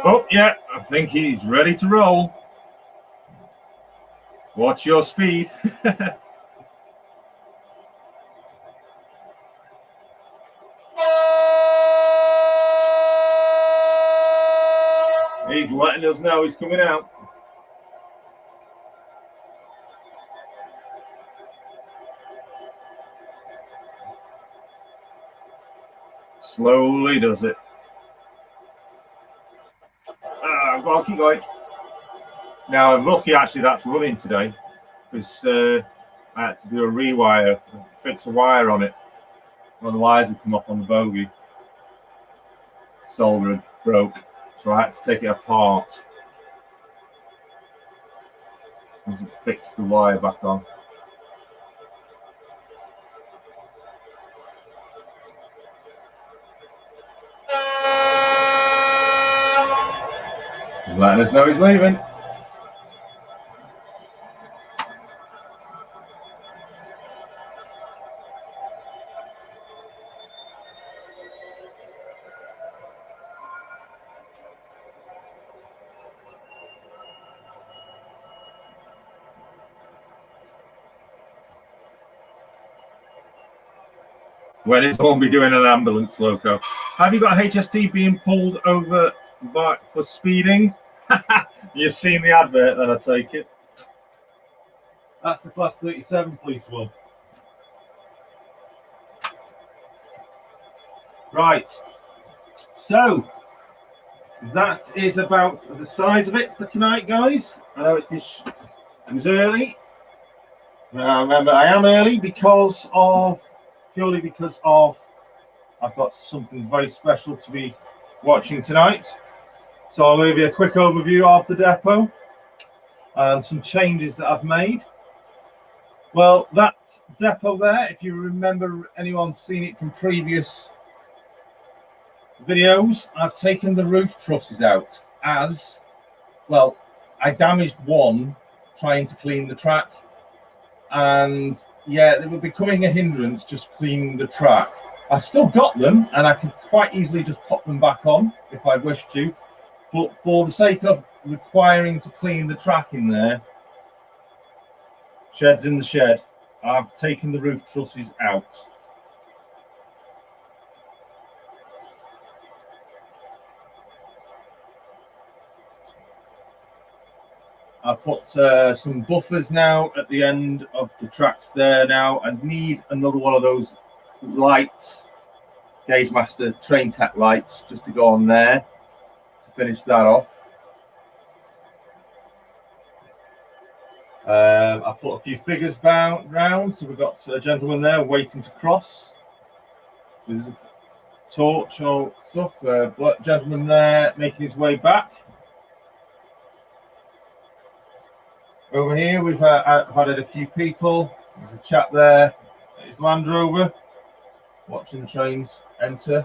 Oh, yeah, I think he's ready to roll. Watch your speed. He's letting us know he's coming out. Slowly does it. I'll keep going. Now, I'm lucky actually that's running today because I had to do a rewire, fix a wire on it. One of the wires had come off on the bogie. Solder had broke, so I had to take it apart and fix the wire back on. He's letting us know he's leaving. When is someone be doing an ambulance loco? Have you got HST being pulled over for speeding? You've seen the advert, then I take it. That's the Class 37 police one. Right. So that is about the size of it for tonight, guys. I know it was early. Remember, I am early purely because of I've got something very special to be watching tonight. So I'm going to give you a quick overview of the depot and some changes that I've made. Well, that depot there, if you remember, anyone's seen it from previous videos, I've taken the roof trusses out as well. I damaged one trying to clean the track, and yeah, they were becoming a hindrance just cleaning the track. I still got them, and I could quite easily just pop them back on if I wish to, but for the sake of requiring to clean the track in there, sheds in the shed, I've taken the roof trusses out. I've put some buffers now at the end of the tracks there now. I need another one of those lights, Gaze Master Train Tech lights, just to go on there to finish that off. I've put a few figures round, so we've got a gentleman there waiting to cross. There's a torch or stuff. Gentleman there making his way back. Over here, I've added a few people. There's a chap there. It's Land Rover, watching the trains enter.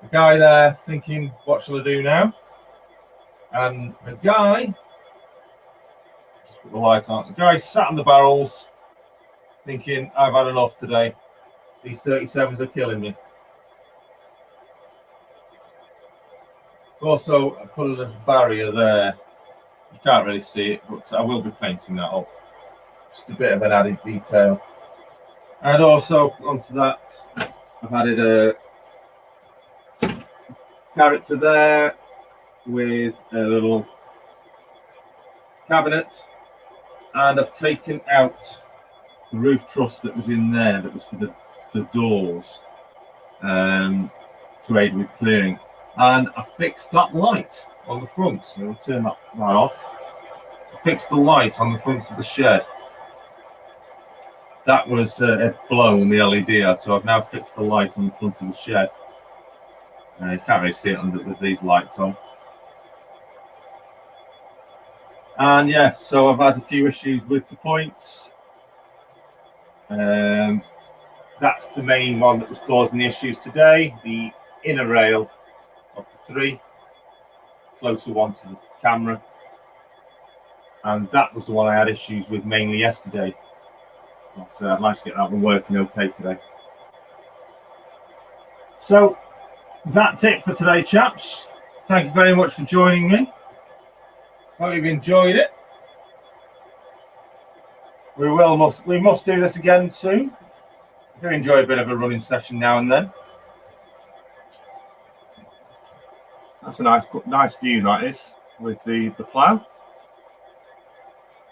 A guy there thinking, what shall I do now? And a guy, just put the light on. The guy sat on the barrels, thinking, I've had enough today. These 37s are killing me. Also, I put a little barrier there. You can't really see it, but I will be painting that up. Just a bit of an added detail. And also, onto that, I've added a character there with a little cabinet. And I've taken out the roof truss that was in there, that was for the doors, to aid with clearing. And I fixed that light on the front, so we'll turn that off. I fixed the light on the front of the shed. That was blown, the LED out, so I've now fixed the light on the front of the shed. You can't really see it with these lights on. And yeah, so I've had a few issues with the points. That's the main one that was causing the issues today, the inner rail of the three, closer one to the camera, and that was the one I had issues with mainly yesterday. But I'd like to get that one working okay today. So that's it for today, chaps. Thank you very much for joining me. Hope you've enjoyed it. We must do this again soon. I do enjoy a bit of a running session now and then. That's a nice view, that is, with the plough.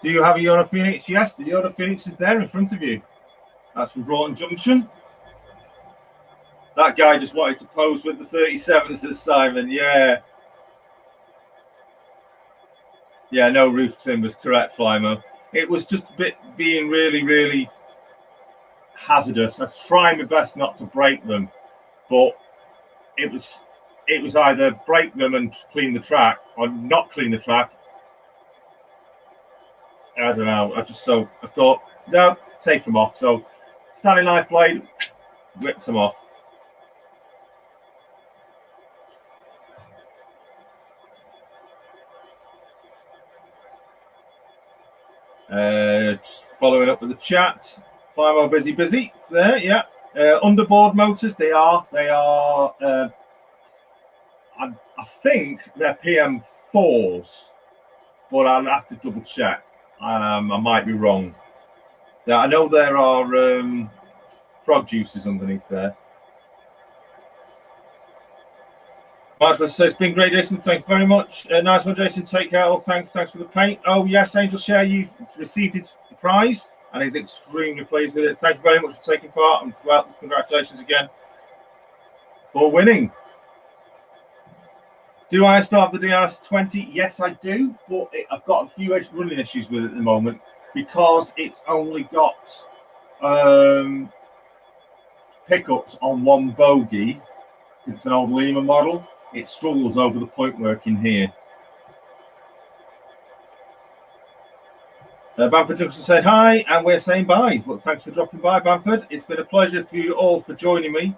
Do you have a Yoda Phoenix? Yes, the Yoda Phoenix is there in front of you. That's from Broughton Junction. That guy just wanted to pose with the 37s as Simon. Yeah. Yeah, no roof timbers, correct, Flymo. It was just a bit being really, really hazardous. I tried my best not to break them, but it was either break them and clean the track or not clean the track. I don't know. I thought, no, take them off. So Stanley knife blade, whipped them off. Just following up with the chat. Flymo busy. It's there, yeah. Underboard motors, they are. I think they're PM4s, but I'll have to double check. I might be wrong. I know there are frog juices underneath there. So it's been great, Jason. Thank you very much. Nice one, Jason. Take care. All thanks for the paint. Oh yes, Angel Share, you've received his prize and he's extremely pleased with it. Thank you very much for taking part, and well, congratulations again for winning. Do I still have the DRS20? Yes, I do, but I've got a few running issues with it at the moment because it's only got pickups on one bogie. It's an old Lima model. It struggles over the point work in here. Bamford Junction said hi, and we're saying bye. But thanks for dropping by, Bamford. It's been a pleasure for you all for joining me.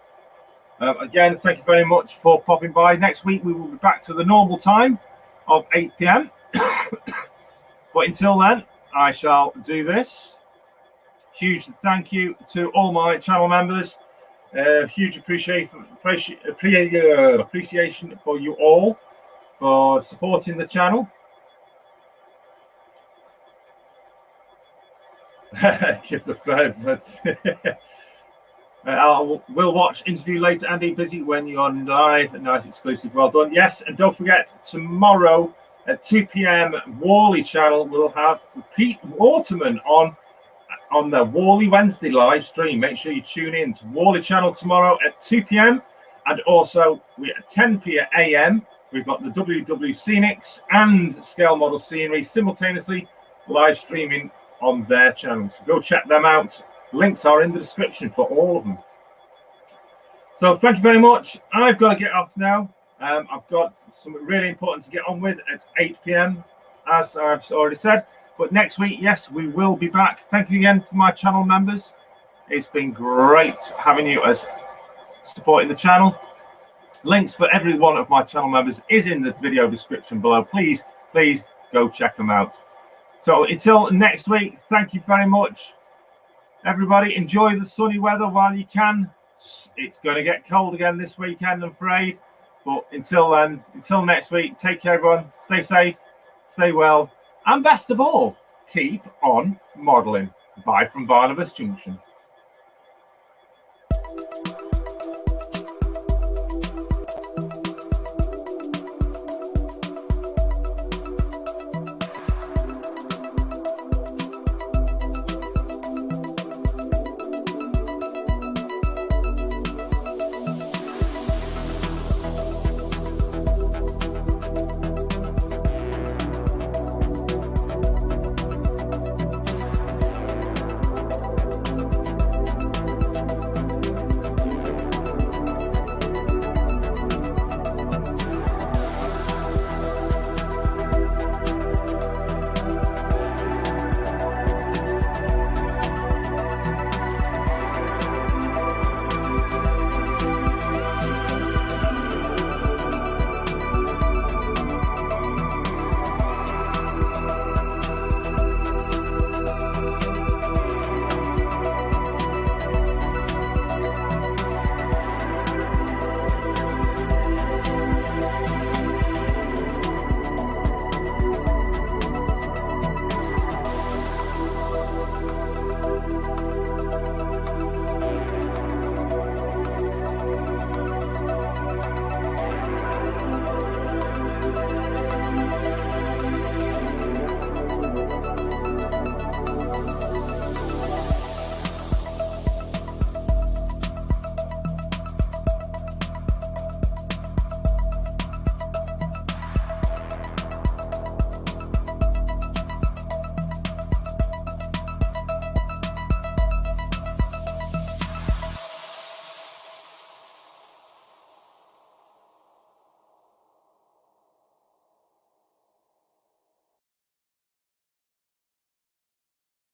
Again, thank you very much for popping by. Next week, we will be back to the normal time of 8 p.m. But until then, I shall do this. Huge thank you to all my channel members. Huge appreciation for you all for supporting the channel. Give the we'll watch interview later. Andy, busy when you're on live. A nice exclusive. Well done. Yes, and don't forget tomorrow at 2 p.m. Worley channel we'll have Pete Waterman on the Worley Wednesday live stream. Make sure you tune in to Worley channel tomorrow at 2 p.m. and also at 10 a.m. we've got the WW Scenics and Scale Model Scenery simultaneously live streaming on their channels. So go check them out. Links are in the description for all of them. So thank you very much. I've got to get off now. I've got something really important to get on with at 8 p.m. as I've already said. But next week, yes, we will be back. Thank you again to my channel members. It's been great having you as supporting the channel. Links for every one of my channel members is in the video description below. Please go check them out. So until next week, thank you very much. Everybody, enjoy the sunny weather while you can. It's going to get cold again this weekend, I'm afraid. But until then, until next week, take care, everyone. Stay safe, stay well, and best of all, keep on modelling. Bye from Barnabas Junction.